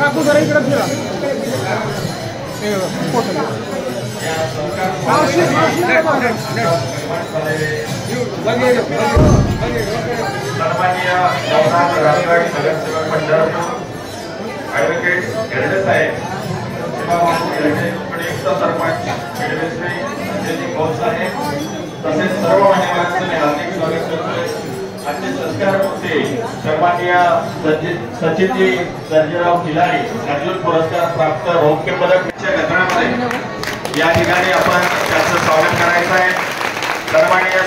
काकू जरा इकडे फिरा. सन्माननीय नवनाथ राष्ट्रवादी नगरसेवक मंडळ ॲडव्होकेट गिरडे साहेब, उपयुक्त सरपंच गिरडेश्री संजयजी खोत साहेब, तसेच सर्व मान्यवरांचं मी हार्दिक स्वागत करतोय. आजचे संस्कारमूर्ती सन्माननीय सचिनजी सर्जेराव खिलारी अर्जुन पुरस्कार प्राप्त रौप्य पदकच्या गणनामध्ये या ठिकाणी आपण त्यांचं स्वागत करायचं आहे. सन्माननीय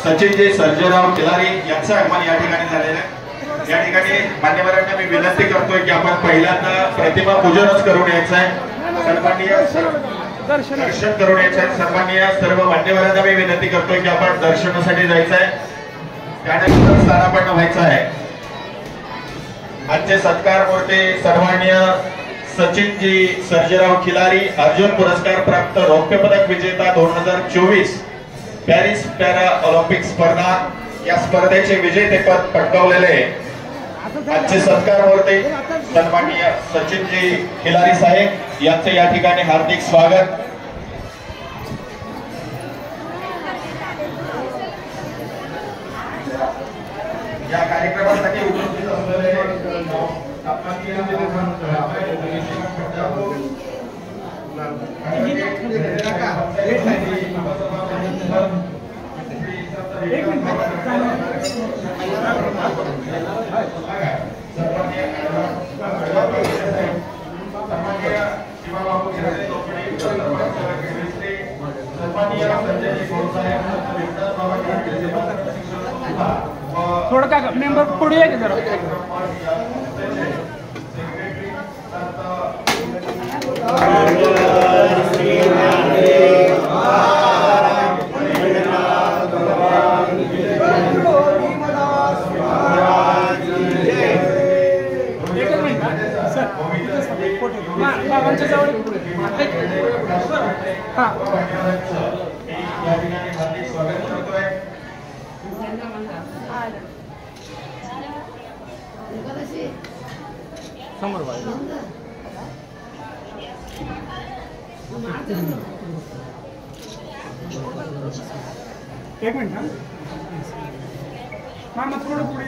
सचिनजी सर्जेराव खिलारी यांचं आगमन या ठिकाणी झालेलं आहे. या ठिकाणी मान्यवरांना मी विनंती करतोय की आपण पहिल्यांदा प्रतिमा पूजनच करून यायचं आहे. सन्माननीय दर्शन करून यायचं आहे. सन्माननीय सर्व मान्यवरांना मी विनंती करतोय की आपण दर्शनासाठी जायचं आहे, त्यानंतर स्थानापन्न व्हायचं आहे. आजचे सत्कारमूर्ती सन्माननीय सचिनजी सर्जेराव खिलारी अर्जुन पुरस्कार प्राप्त रौप्य पदक विजेता 2024 पॅरिस पॅरा ऑलिम्पिक स्पर्धा या स्पर्धेचे विजेतेपद पटकावलेले आजचे सत्कारमूर्ती सन्माननीय सचिनजी खिलारी साहेब यांचे या ठिकाणी हार्दिक स्वागत. या कार्यक्रमासाठी उपस्थित असलेले थोड़ा का मेंबर पुढे आहे जरा. बाबांच्या जवळ समोर एक मिनिट मामा थोडं पुढे.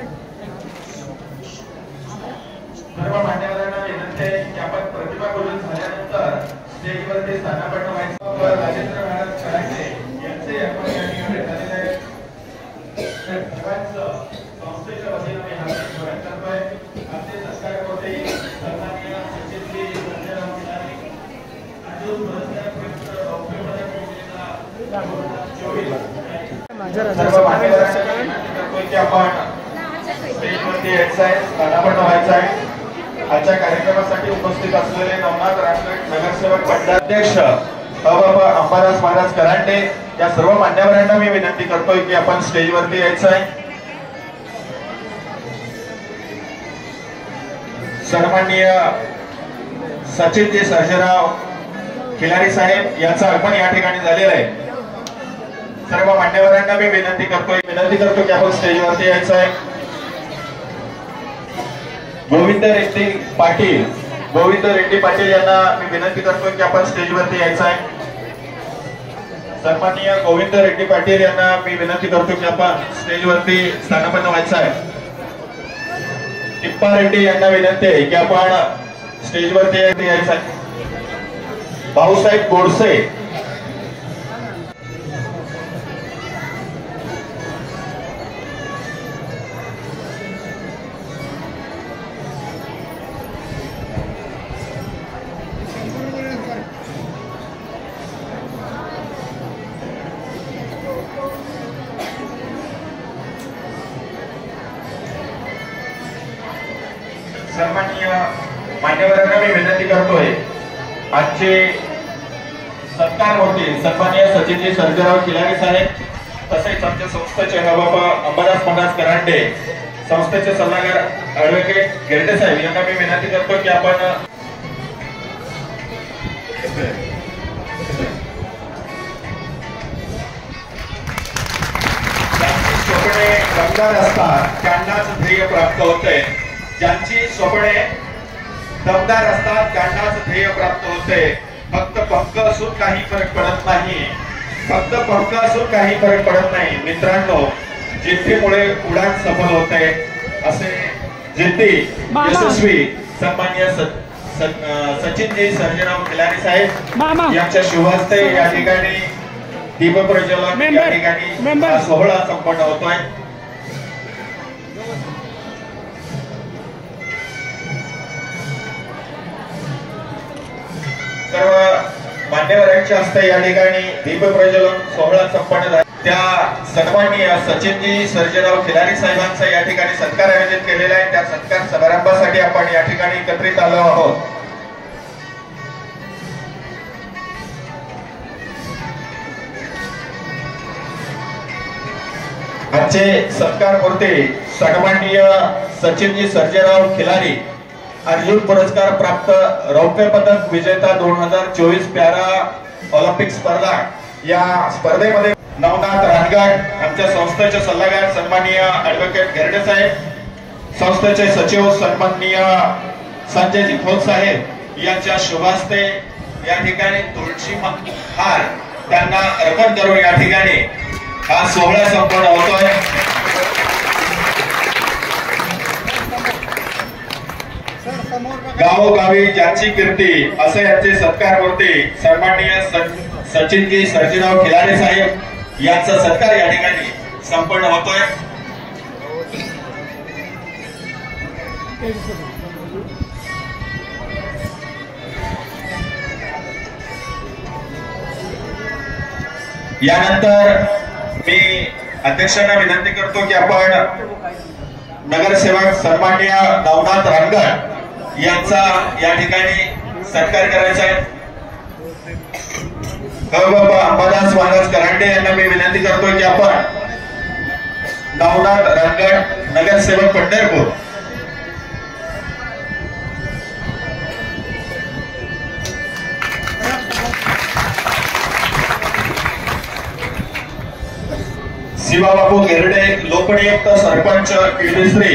सर्व मान्यवरांना विनंती आहे की आपण प्रतिमा पूजन झाल्यानंतर स्टेजवरती स्थानापन्न व्हायचं. राजेंद्र महाराज करायचे यांचे आपण या ठिकाणी झालेले आहे. सर्वांचं संस्थेच्या वतीने मी हार्दिक स्वागत करतोय. आजचे सत्कारमूर्ती सन्माननीय सचिनजी सर्जेराव खिलारी अर्जुन पुरस्कार प्राप्त रौप्य पदक विजेता 2024 सर्व मान्यवरांना विनंती करतोय की आपण स्टेजवरती यायचं आहे, स्थानापन्न व्हायचं आहे. आजच्या कार्यक्रमासाठी उपस्थित असलेले नवनाथ राष्ट्रवादी नगरसेवक मंडळ अध्यक्ष अंबादास महाराज करांडे या सर्व मान्यवरांना मी विनंती करतोय की आपण स्टेजवरती यायचं आहे. सन्माननीय सचिनजी सर्जेराव खिलारी साहेब यांचं आगमन या ठिकाणी झालेलं आहे. सर्व मान्यवरांना मी विनंती करतो की आपण स्टेजवरती यायचं आहे. गोविंद रेड्डी पाटील यांना मी विनंती करतो की आपण स्टेजवरती यायचं आहे. सन्माननीय गोविंद रेड्डी पाटील यांना मी विनंती करतो की आपण स्टेजवरती स्थानापन्न व्हायचं आहे. टिप्पा रेड्डी यांना विनंती आहे की आपण स्टेजवरती यायचं आहे. भाऊसाहेब गोडसे सन्माननीय मान्यवरांना मी विनंती करतोय, आजचे सत्कार होते सन्माननीय सचिनजी सर्जेराव खिलारी साहेब, तसेच आमच्या संस्थेचे हवाबा अंबादास महाराज करांडे, संस्थेचे सल्लागार ॲडव्होकेट गिरडे साहेब यांना मी विनंती करतो की आपण स्वप्ने दमदार असतात त्यांनाच ध्येय प्राप्त होते. ज्यांची स्वप्ने दमदार असतात त्यांनाच ध्येय प्राप्त होते. फक्त पंख असून काही फरक पडत नाही. फक्त पंख असून काही फरक पडत नाही. मित्रांनो, जिद्दीमुळे उडान सफल होते. असे जिद्दी यशस्वी सन्माननीय सचिनजी सर्जेराव खिलारी साहेब यांच्या शुभ हस्ते या ठिकाणी दीप प्रज्वलन या ठिकाणी हा सोहळा संपन्न होतोय. सर्व मान्यवरांच्या हस्ते या ठिकाणी दीप प्रज्वलन सोहळा संपन्न झाला. त्या सन्माननीय सचिनजी सर्जेराव खिलारी साहेबांचा या ठिकाणी सत्कार आयोजित केलेला आहे. त्या सत्कार समारंभासाठी आपण या ठिकाणी एकत्रित आलो आहोत. आजचे सत्कार मूर्ती सन्माननीय सचिनजी सर्जेराव खिलारी, अर्जुन पुरस्कार प्राप्त रौप्य पदक विजेता 2024 पॅरा ऑलिम्पिक स्पर्धा. या स्पर्धेमध्ये नवनाथ रानगड, आमच्या संस्थेचे सल्लागार सन्माननीय ॲडव्होकेट गिरडे साहेब, संस्थेचे सचिव सन्माननीय संजयजी खोत साहेब यांच्या शुभ हस्ते या ठिकाणी तुळशी हार त्यांना अर्पण करून या ठिकाणी हा सोहळा संपन्न होतोय. गावोगावी ज्यांची कीर्ती असे यांचे सत्कार मूर्ती सन्माननीय सचिनजी सर्जेराव खिलारे साहेब यांचा सत्कार या ठिकाणी संपन्न होतोय. यानंतर मी अध्यक्षांना विनंती करतो की आपण नगरसेवक सन्माननीय नवनाथ रानगड यांचा या ठिकाणी सत्कार करायचा आहे. बाबा अंबादास महाराज करांडे यांना मी विनंती करतो की आपण नवनाथ रानगड नगरसेवक पंढरपूर शिवाबापू गिरडे लोकनियुक्त सरपंच किर्डिश्री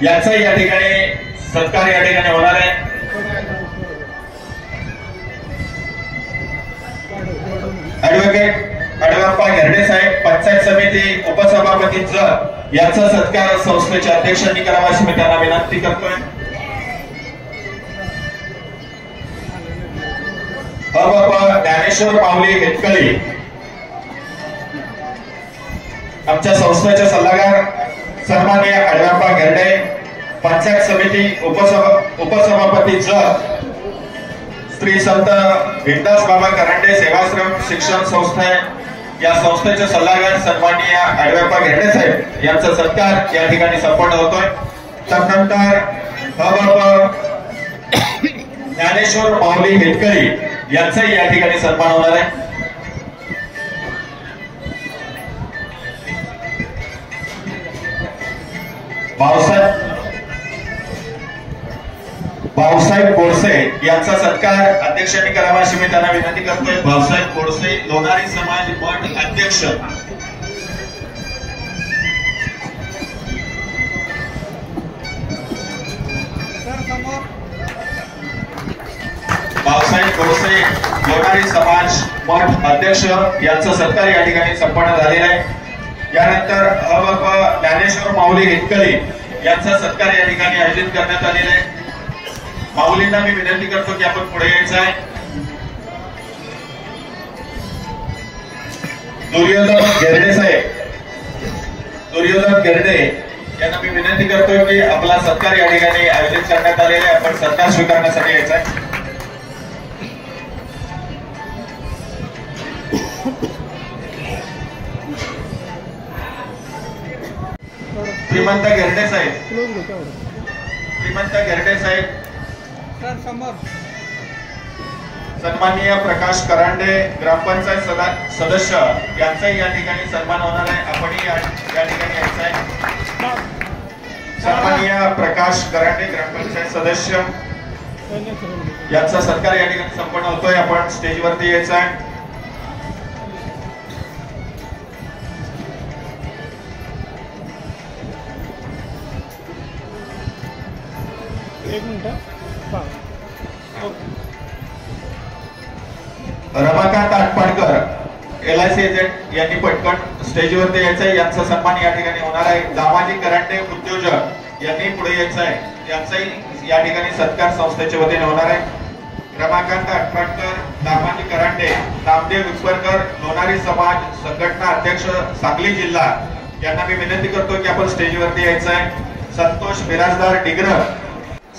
याचा या ठिकाणी सत्कार या ठिकाणी होणार आहे. ॲडव्होकेट अडवप्पा गिरडे साहेब पंचायत समिती उपसभापती जत यांचा सत्कार संस्थेच्या अध्यक्षांनी करावा अशी मी त्यांना विनंती करतोय. बाबा ज्ञानेश्वर माऊली हेटकळी आमच्या संस्थेचे सल्लागार सन्माननीय अडवप्पा गिरडे, पंचायत समिती उपसभापती जत श्री संत विंदास बाबा करांडे सेवाश्रम शिक्षण संस्था या संस्थेचे सल्लागार सन्माननीय अडवप्पा गिरडे साहेब यांचा सत्कार या ठिकाणी संपन्न होतोय. त्यानंतर ज्ञानेश्वर माऊली हेटकळी यांचाही या ठिकाणी सन्मान होणार आहे. भाऊसाहेब बोरसे यांचा सत्कार अध्यक्षांनी करावा अशी मी त्यांना विनंती करतोय. भाऊसाहेब बोरसे लोणारी समाज मठ अध्यक्ष. भाऊसाहेब बोरसे लोणारी समाज मठ अध्यक्ष यांचा सत्कार या ठिकाणी संपन्न झालेला आहे. यानंतर ज्ञानेश्वर माऊली हेटकळी यांचा सत्कार या ठिकाणी आयोजित करण्यात आलेला आहे. माऊलींना मी विनंती करतो की आपण पुढे यायचं आहे. दुर्योधन गिरडे यांना मी विनंती करतोय की आपला सत्कार या ठिकाणी आयोजित करण्यात आलेला आहे. आपण सत्कार स्वीकारण्यासाठी यायचं आहे. श्रीमंत गिरडे साहेब श्रीमंत घेरडे साहेब, सन्माननीय प्रकाश करांडे ग्रामपंचायत सदस्य यांचाही या ठिकाणी सन्मान होणार आहे. आपणही या ठिकाणी यायचं आहे. सन्माननीय प्रकाश करांडे ग्रामपंचायत सदस्य यांचा सत्कार या ठिकाणी संपन्न होतोय. आपण स्टेजवरती यायचं आहे. एक minute. Ramakant Atpadkar LIC agent यांनी पटकन स्टेजवरती यायचंय. यांचा सन्मान या ठिकाणी होणार आहे. दामाजी करांडे उद्योजक यांनी पुढे यायचं आहे. यांचाही या ठिकाणी सत्कार संस्थेच्या वतीने होणार आहे. रमाकांत आटपाडकर, दामाजी करांडे, नामदेव विस्परकर, लोणारी समाज संघटना अध्यक्ष सांगली जिल्हा यांना मी विनंती करतो की आपण स्टेजवरती यायचं आहे. संतोष बिराजदार डिग्रह,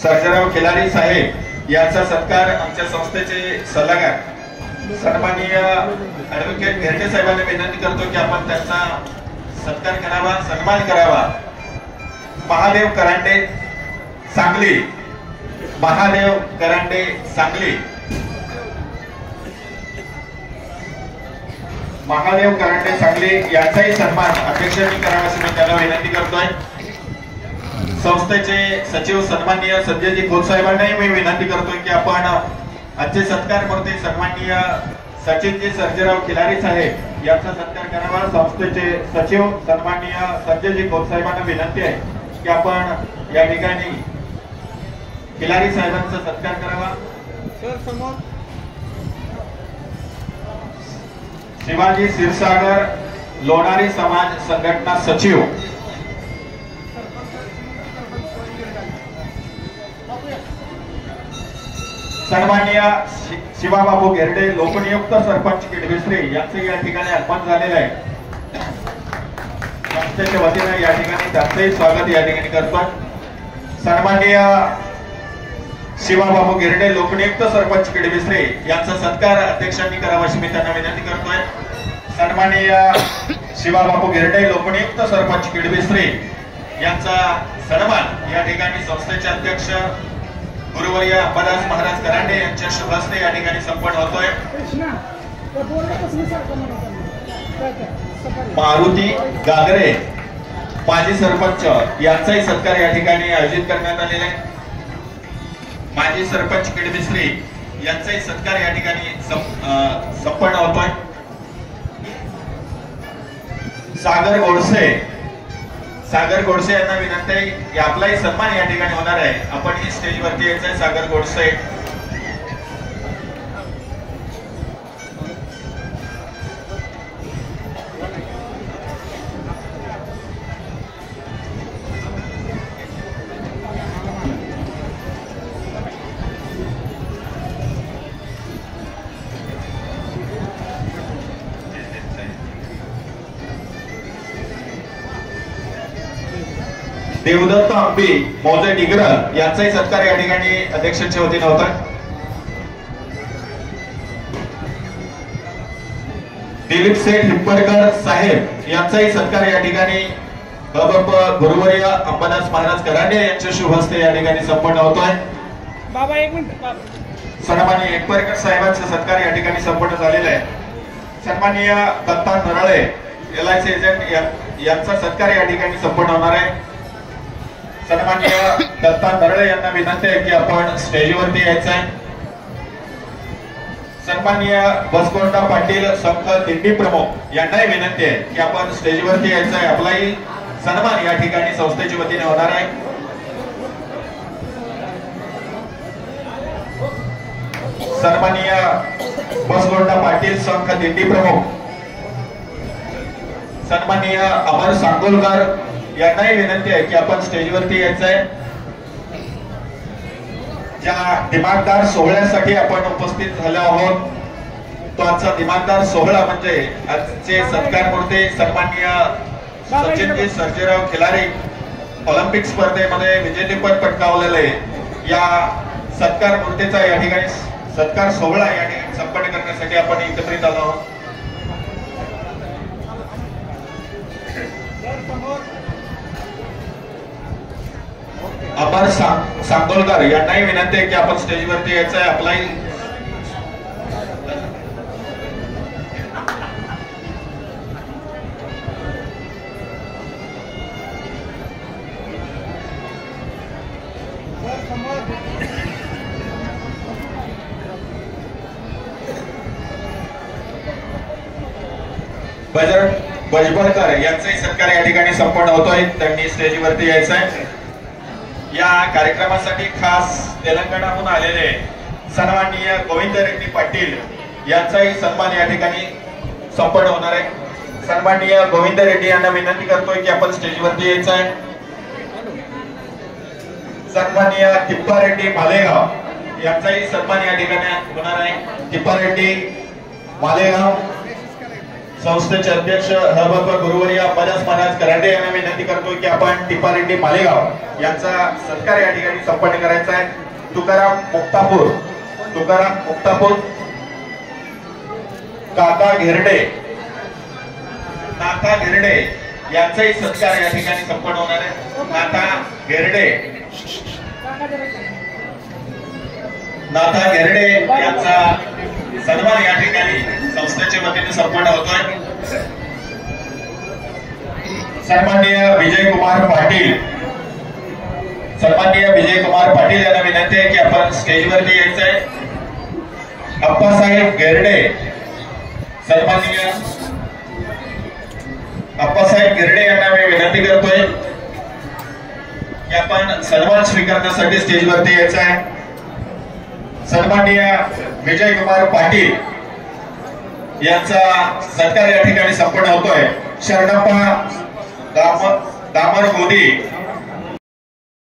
सर्जेराव खिलारी साहेब यांचा सत्कार आमच्या संस्थेचे सल्लागार सन्माननीय ऍडव्होकेट घेरडे साहेबांना विनंती करतो की आपण त्यांचा सत्कार करावा, सन्मान करावा. महादेव करांडे सांगली, महादेव करांडे सांगली, महादेव करांडे सांगली यांचाही सन्मान अध्यक्षांनी करावा अशी मी त्यांना विनंती करतोय. संस्थेचे सचिव सन्माननीय संजयजी खोत साहेबांनाही मी विनंती करतोय की आपण आजचे सत्कार करते सन्माननीय सचिनजी सर्जेराव खिलारी साहेब यांचा सत्कार करावा. संस्थेचे सचिव सन्माननीय संजयजी खोत साहेबांना विनंती आहे की आपण या ठिकाणी खिलारी साहेबांचा सत्कार करावा. शिवाजी क्षीरसागर, लोणारी समाज संघटना सचिव, सन्माननीय शिवाबाबू घेरडे लोकनियुक्त सरपंच किडबिस्त्री यांचे या ठिकाणी आगमन झालेलं आहे. संस्थेच्या वतीने या ठिकाणी त्यांचंही स्वागत या ठिकाणी करतो. सन्माननीय शिवाबाबू घेरडे लोकनियुक्त सरपंच किडबिस्त्री यांचा सत्कार अध्यक्षांनी करावा अशी मी त्यांना विनंती करतोय. सन्माननीय शिवाबाबू घेरडे लोकनियुक्त सरपंच किडबिस्त्री यांचा सन्मान या ठिकाणी संस्थेचे अध्यक्ष गुरुवर्य अंबादास महाराज करांडे यांच्या शुभ हस्ते या ठिकाणी संपन्न होतोय. मारुती गागरे माजी सरपंच यांचाही सत्कार या ठिकाणी आयोजित करण्यात आलेला आहे. माजी सरपंच किडबिस्त्री यांचाही सत्कार या ठिकाणी संपन्न होतोय. सागर गोडसे यांना विनंती आहे की आपलाही सन्मान या ठिकाणी होणार आहे. आपण ही स्टेजवरती यायचं आहे. सागर गोडसे, देवदत्त अंबी मौजे डिग्रह यांचाही सत्कार या ठिकाणी अध्यक्षांच्या वतीने होता. दिलीप सेठ हिप्परकर साहेब यांचाही सत्कार या ठिकाणी गुरुवर्य अंबादास महाराज करांडे यांच्या शुभ हस्ते या ठिकाणी संपन्न होतोय. बाबा एक मिनिट. सन्माननीय हिप्परकर साहेबांचा सत्कार या ठिकाणी संपन्न झालेला आहे. सन्माननीय दत्ता नरळे LIC एजंट यांचा सत्कार या ठिकाणी संपन्न होणार आहे. सन्माननीय दत्ता नरळे यांना विनंती आहे की आपण स्टेजवरती यायचं आहे. सन्माननीय बसकोंडा पाटील संघ दिंडी प्रमुख यांनाही विनंती आहे की आपण स्टेजवरती यायचं आहे. आपलाही सन्मान या ठिकाणी संस्थेच्या वतीने होणार आहे. सन्माननीय बसकोंडा पाटील संघ दिंडी प्रमुख सन्माननीय अमर सांगोलकर यांनाही विनंती आहे की आपण स्टेजवरती यायचं आहे. ज्या दिमागदार सोहळ्यासाठी आपण उपस्थित झालो आहोत तो आजचा दिमागदार सोहळा म्हणजे आजचे सत्कार मूर्ती सन्माननीय सचिनजी सर्जेराव खिलारी ऑलिम्पिक स्पर्धेमध्ये विजेतेपद पटकावलेले या सत्कार मूर्तीचा या ठिकाणी सत्कार सोहळा या ठिकाणी संपन्न करण्यासाठी आपण एकत्रित आलो आहोत. अमर सांगोलकर यांनाही विनंती आहे की आपण स्टेजवरती यायचं आहे. आपलाही भजबळकर यांचाही सत्कार या ठिकाणी संपन्न होतोय. त्यांनी स्टेजवरती यायचं आहे. या कार्यक्रमासाठी खास तेलंगणाहून आलेले सन्माननीय गोविंद रेड्डी पाटील यांचाही सन्मान या ठिकाणी संपन्न होणार आहे. सन्माननीय गोविंद रेड्डी यांना विनंती करतोय की आपण स्टेजवरती यायचं आहे. सन्माननीय तिप्पा रेड्डी मालेगाव यांचाही सन्मान या ठिकाणी होणार आहे. तिप्पा रेड्डी मालेगाव संस्थेचे अध्यक्ष हबाबा गुरुवर्य अंबादास महाराज कराडे यांना विनंती करतोय की आपण टिप्पा रेड्डी मालेगाव यांचा सत्कार या ठिकाणी संपन्न करायचा आहे. तुकाराम मुक्तापूर काका घेरडे यांचाही सत्कार या ठिकाणी संपन्न होणार आहे. नाथा घेरडे यांचा सन्मान या ठिकाणी संस्थेच्या वतीने संपन्न होतोय. सन्माननीय विजय कुमार पाटील यांना विनंती आहे की आपण स्टेजवरती यायचं आहे. अप्पासाहेब घेरडे यांना मी विनंती करतोय की आपण सन्मान स्वीकारण्यासाठी स्टेजवरती यायचं आहे. सन्माननीय विजय कुमार पाटील यांचा सत्कार या ठिकाणी संपन्न होतोय. शरणप्पा दामर मोदी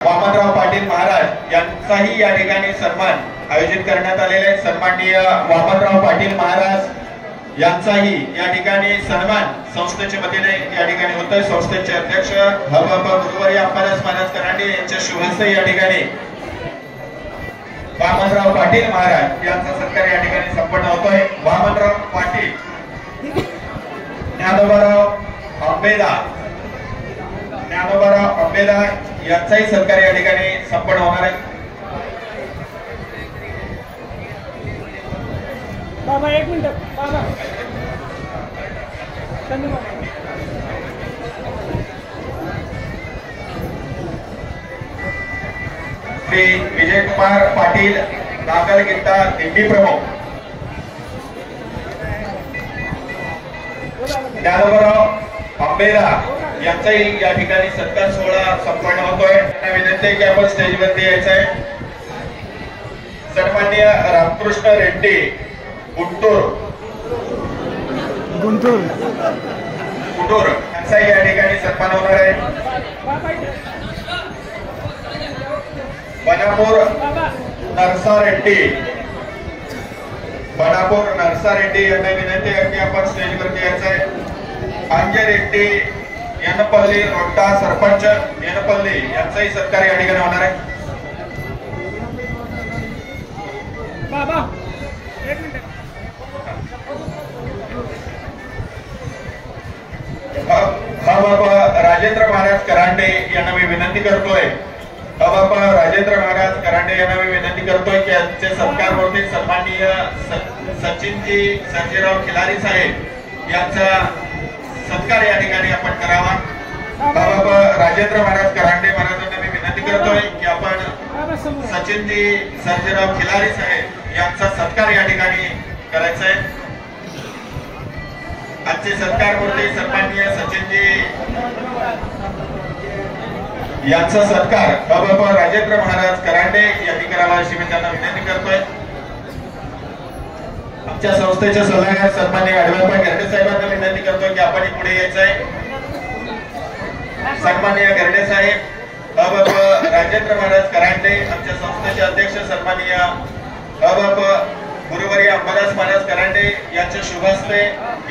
वामनराव पाटील महाराज यांचाही या ठिकाणी सन्मान आयोजित करण्यात आलेला आहे. सन्माननीय वामनराव पाटील महाराज यांचाही या ठिकाणी सन्मान संस्थेच्या वतीने या ठिकाणी होतोय. संस्थेचे अध्यक्ष हबाबा गुरुवर्य अंबादास महाराज कराडे यांच्या शुभ हस्ते या ठिकाणी वामनराव पाटील महाराज यांचा सत्कार या ठिकाणी संपन्न होतोय. वामनराव पाटील, ज्ञानोबाराव आंबेदा यांचाही सत्कार या ठिकाणी संपन्न होणार आहे. बाबा एक मिनिट बाबा श्री विजय कुमार पाटील नागलगिट्टा दिंडी प्रमुख, ज्ञानोबाराव आंबेदा यांचाही या ठिकाणी सत्कार सोहळा संपन्न होतोय. विनंती आहे की आपण स्टेजवरती यायचं आहे. सन्माननीय रामकृष्ण रेड्डी गुंटूर यांचाही या ठिकाणी सन्मान होणार आहे. बनापूर नरसा रेड्डी यांना विनंती आहे की आपण स्टेजवरती यायचं आहे. अंजय रेड्डी येनपल्ली रोड्डा सरपंच येनपल्ली यांचाही सत्कार या ठिकाणी होणार आहे. बाबा एक मिनिट बाबा राजेंद्र महाराज करांडे यांना मी विनंती करतोय. बाबा राजेंद्र महाराज करांडे यांना मी विनंती करतोय की आजचे सत्कार होते सन्माननीय सचिनजी सर्जेराव खिलारी साहेब यांचा सत्कार या ठिकाणी आपण करावा. बाबा राजेंद्र महाराज करांडे महाराजांना मी विनंती करतोय की आपण सचिनजी सर्जेराव खिलारी साहेब यांचा सत्कार या ठिकाणी करायचा आहे. आजचे सत्कार मूर्ती सन्माननीय सचिनजी यांचा सत्कार बाबा राजेंद्र महाराज करांडे यांनी करावा अशी मी त्यांना विनंती करतोय. आमच्या संस्थेचे सल्लागार सन्माननीय अडवापा गर्डे साहेबांना विनंती करतोय की आपण पुढे यायचं आहे. सन्माननीय गर्डे साहेब, बाबा राजेंद्र महाराज करांडे, आमच्या संस्थेचे अध्यक्ष सन्माननीय बाबा गुरुवर्य अंबादास महाराज करांडे यांच्या शुभ हस्ते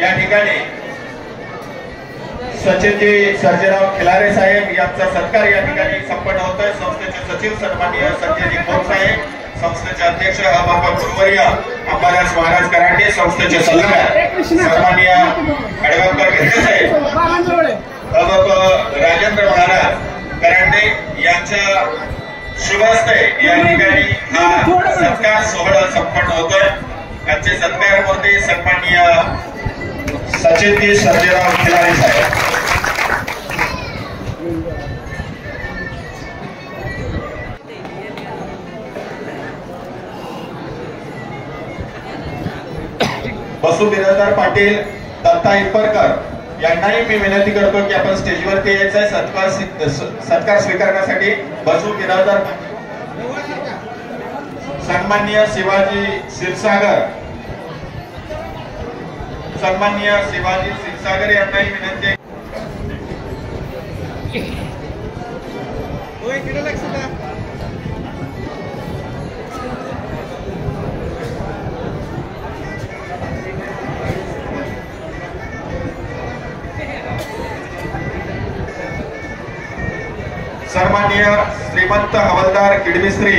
या ठिकाणी सचिनजी सर्जेराव खिलारे साहेब यांचा सत्कार या ठिकाणी संपन्न होतोय. संस्थेचे सचिव सन्माननीय संजयजी खोत साहेब, संस्थेचे अध्यक्ष बाबा गुरुवर्य अंबादास महाराज करांडे, संस्थेचे सल्लागार सन्माननीय अडवापकर गर्डे साहेब, बाबा राजेंद्र महाराज करांडे यांच्या शुभस्ते या ठिकाणी हा सत्कार सोहळा संपन्न होतोय. आजचे सत्कार मूर्ती सन्माननीय सचिनजी सर्जेराव खिलारी साहेब. बसू बिराजदार पाटील, दत्ता इटपरकर यांनाही मी विनंती करतो की आपण स्टेजवरती यायचंय सत्कार स्वीकारण्यासाठी. बसू बिराजदार सन्माननीय शिवाजी क्षीरसागर, सन्माननीय शिवाजी क्षीरसागर यांनाही विनंती. सन्माननीय श्रीमंत हवालदार किडमिस्त्री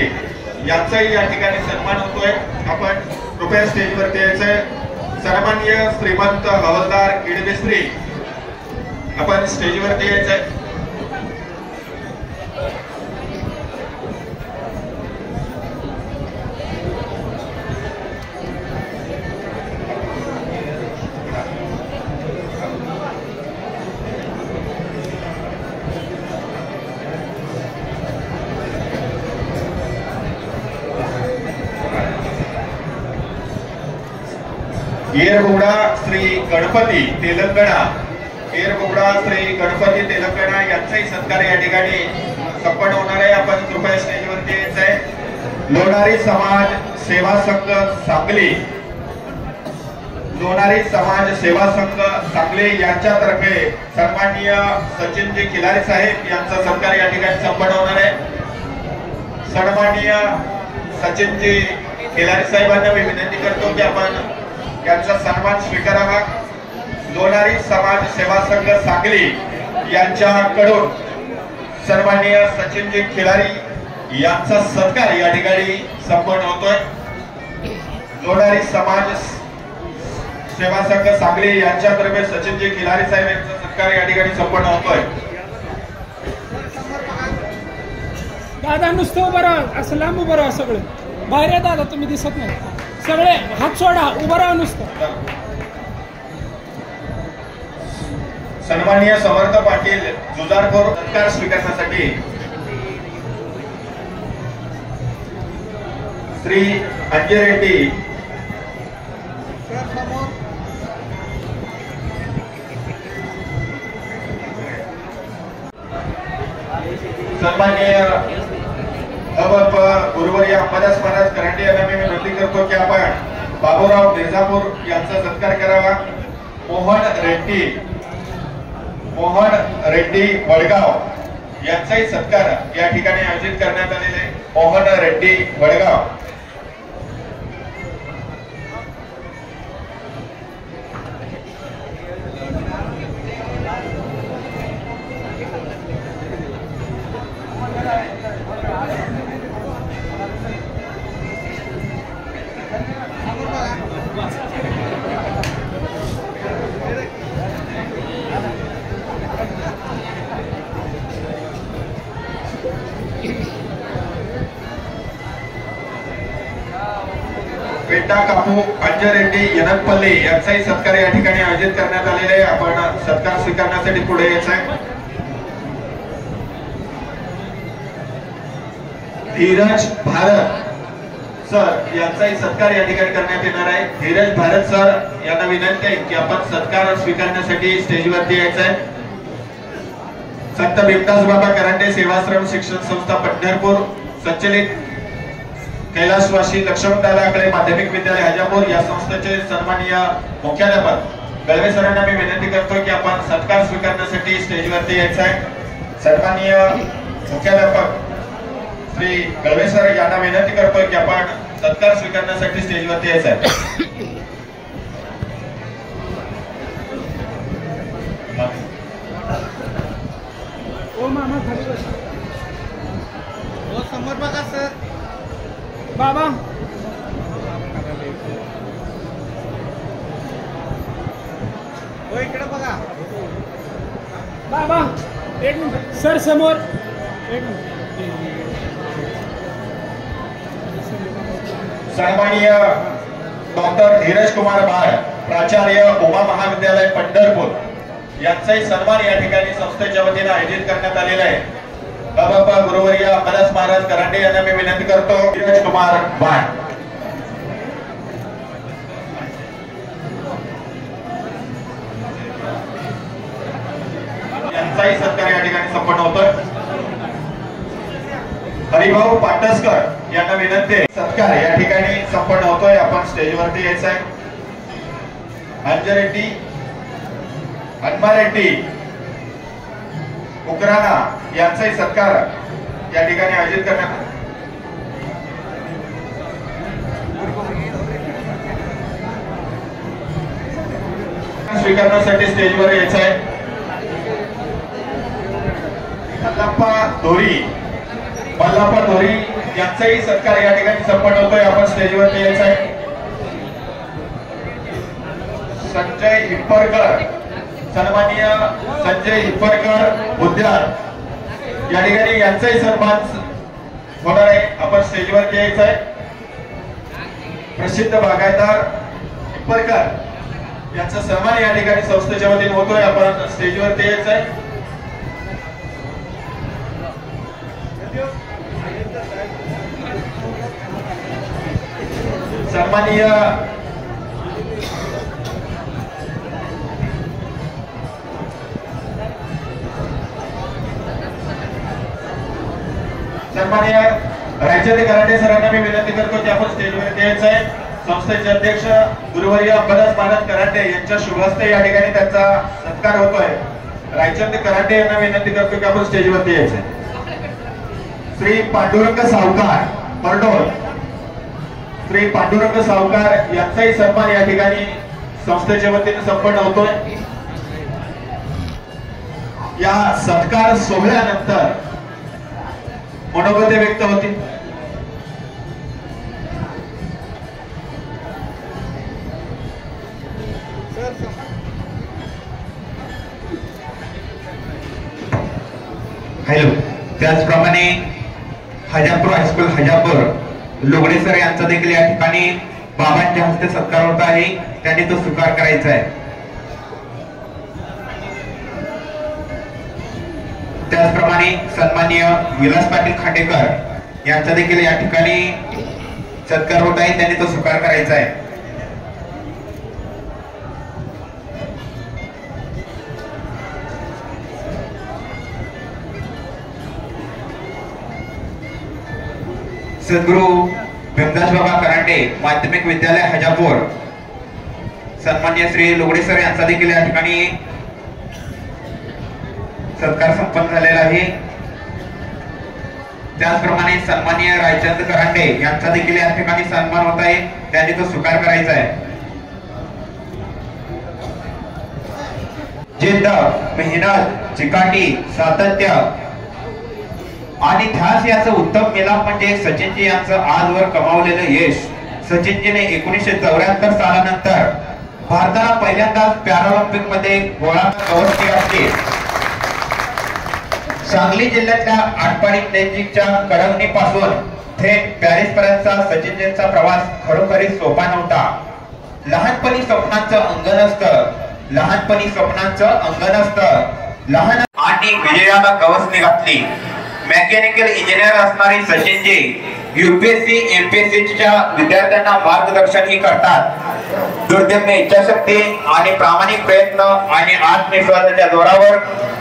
यांचाही या ठिकाणी सन्मान होतोय. आपण कृपया स्टेजवरती यायचंय. सन्माननीय श्रीमंत हवालदार किडमिस्त्री आपण स्टेजवरती यायचंय. येरगोडा श्री गणपती तेलंगणा, येरगोडा श्री गणपती तेलंगणा यांचाही सत्कार या ठिकाणी संपन्न होणार आहे. आपण कृपया स्टेजवरती यायचंय. लोणारी समाज सेवा संघ सांगली, लोणारी समाज सेवा संघ सांगली यांच्यातर्फे सन्माननीय सचिनजी खिलारी साहेब यांचा सत्कार या ठिकाणी संपन्न होणार आहे. सन्माननीय सचिनजी खिलारी साहेबांना मी विनंती करतो की आपण यांचा सन्मान स्वीकारावा. लोणारी समाज सेवा संघ सांगली यांच्याकडून सन्माननीय सचिनजी खिलारी यांचा सत्कार या ठिकाणी संपन्न होतोय. लोणारी समाज सेवा संघ सांगली यांच्यातर्फे सचिनजी खिलारी साहेब यांचा सत्कार या ठिकाणी संपन्न होतोय. दादा नुसतं उभं राहा, असं लांब उभं राहा. सगळे बाहेर या दादा, तुम्ही दिसत नाही. सगळे हात सोडा, उभं राहा नुसतं. सन्माननीय समर्थ पाटील जुजारपूर सत्कार स्वीकारण्यासाठी श्री अंजय रेड्डी, सन्माननीय गुरुवर्य अंबादास महाराज कराटे यांना मी विनंती करतो की आपण बाबूराव मिर्झापूर यांचा सत्कार करावा. मोहन रेड्डी वडगाव यांचाही सत्कार या ठिकाणी आयोजित करण्यात आलेले. मोहन रेड्डी वडगाव, पेट्टा कापू अंजय रेड्डी यनकपल्ली यांचाही सत्कार या ठिकाणी आयोजित करण्यात आलेले आहे. आपण सत्कार स्वीकारण्यासाठी पुढे यायचं आहे. धीरज भारत सर यांचाही सत्कार या ठिकाणी करण्यात येणार आहे. धीरज भारत सर यांना विनंती आहे की आपण सत्कार स्वीकारण्यासाठी स्टेजवरती यायचं आहे. संत भीमदास बाबा कराटे सेवाश्रम शिक्षण संस्था पंढरपूर संचलित कैलासवासी लक्ष्मणदादा आकडे माध्यमिक विद्यालय हजापूर या संस्थेचे सन्माननीय मुख्याध्यापक गळवे सरांना मी विनंती करतो की आपण सत्कार स्वीकारण्यासाठी स्टेजवरती यायचं आहे. सन्माननीय मुख्याध्यापक श्री गळवे सर यांना विनंती करतो की आपण सत्कार स्वीकारण्यासाठी स्टेजवरती यायचं आहे. ओ मामा खाली बस. ओ समोर बघा सर. बाबा ओ इकडे बघा. बाबा एक मिनिट सर, समोर एक मिनिट. सन्माननीय डॉक्टर धीरज कुमार बाळ, प्राचार्य उमा महाविद्यालय पंढरपूर यांचाही सन्मान या ठिकाणी संस्थेच्या वतीने आयोजित करण्यात आलेला आहे. बाबा गुरुवर्य अंबादास महाराज करांडे यांना मी विनंती करतो. धीरज कुमार बाळ यांचाही सत्कार या ठिकाणी संपन्न होतोय. हरिभाऊ पाटसकर यांना विनंती आहे. सत्कार या ठिकाणी संपन्न होतोय. आपण स्टेजवरती यायचं आहे. अंजरेड्डी, हनुमारेड्डी, उकराना यांचाही सत्कार या ठिकाणी आयोजित करण्यात स्वीकारण्यासाठी स्टेजवर यायचं आहे. मल्लाप्पा धोरी यांचाही सत्कार या ठिकाणी संपन्न होतोय. आपण स्टेजवरती यायचं आहे. संजय हिप्परकर, सन्माननीय संजय हिप्परकर उद्यान या ठिकाणी यांचाही सन्मान होणार आहे. आपण स्टेजवरती यायचं आहे. प्रसिद्ध बागायतदार हिप्परकर यांचा सन्मान या ठिकाणी संस्थेच्या वतीने होतोय. आपण स्टेजवरती यायचं आहे. सन्माननीय रायचंद कराटे सरांना मी विनंती करतो की आपण स्टेजवर यायचं आहे. संस्थेचे अध्यक्ष गुरुवर्य अंबादास महाराज कराटे यांच्या शुभ हस्ते या ठिकाणी त्यांचा सत्कार होतोय. रायचंद कराटे यांना विनंती करतो की आपण स्टेजवरती यायचं आहे. श्री पांडुरंग सावकार परडोळ, श्री पांडुरंग सावकार यांचाही सन्मान या ठिकाणी संस्थेच्या वतीने संपन्न होतोय. या सत्कार सोहळ्यानंतर मनोगते व्यक्त होतील. हॅलो. त्याचप्रमाणे हजापूर हायस्कूल हजापूर लोगडे सर यांचा देखील या ठिकाणी बाबांच्या हस्ते सत्कार होत आहे. त्यांनी तो स्वीकार करायचा आहे. त्याचप्रमाणे सन्माननीय विलास पाटील खांडेकर यांचा देखील या ठिकाणी सत्कार होत आहे. त्यांनी तो स्वीकार करायचा आहे. सद्गुरु भीमदास बाबा करांडे माध्यमिक विद्यालय हजापूर, सन्माननीय श्री लोगडे सर यांचा देखील या ठिकाणी सत्कार संपन्न झालेला आहे. त्याचप्रमाणे सन्माननीय रायचंद करांडे यांचा देखील या ठिकाणी सन्मान होत आहे. त्यांनी तो स्वीकार करायचा आहे. जिद्द, मेहनत, चिकाटी, सातत्य आणि ध्यास याचं उत्तम मिलाप म्हणजे सचिनजी यांचं आजवर कमावलेलं यश. सचिनजीने 1974 सालानंतर भारताला पहिल्यांदाच पॅरालिम्पिक मध्ये गोळाचा कवच केले. सांगली जिल्ह्यातल्या आटपाडी नजीकच्या कडंगणीपासून थेट पॅरिस पर्यंतचा सचिनजींचा प्रवास खरोखरी सोपा नव्हता. लहानपणी स्वप्नांचं अंगण असतं. लहान आणि विजयाला कवच घातली. मेकॅनिकल इंजिनियर असणारे सचिनजी यूपीएससी एमपीएससीच्या विद्यार्थ्यांना मार्गदर्शनही करतात. दुर्दैव इच्छाशक्ती आणि प्रामाणिक प्रयत्न आणि आत्मविश्वासाच्या जोरावर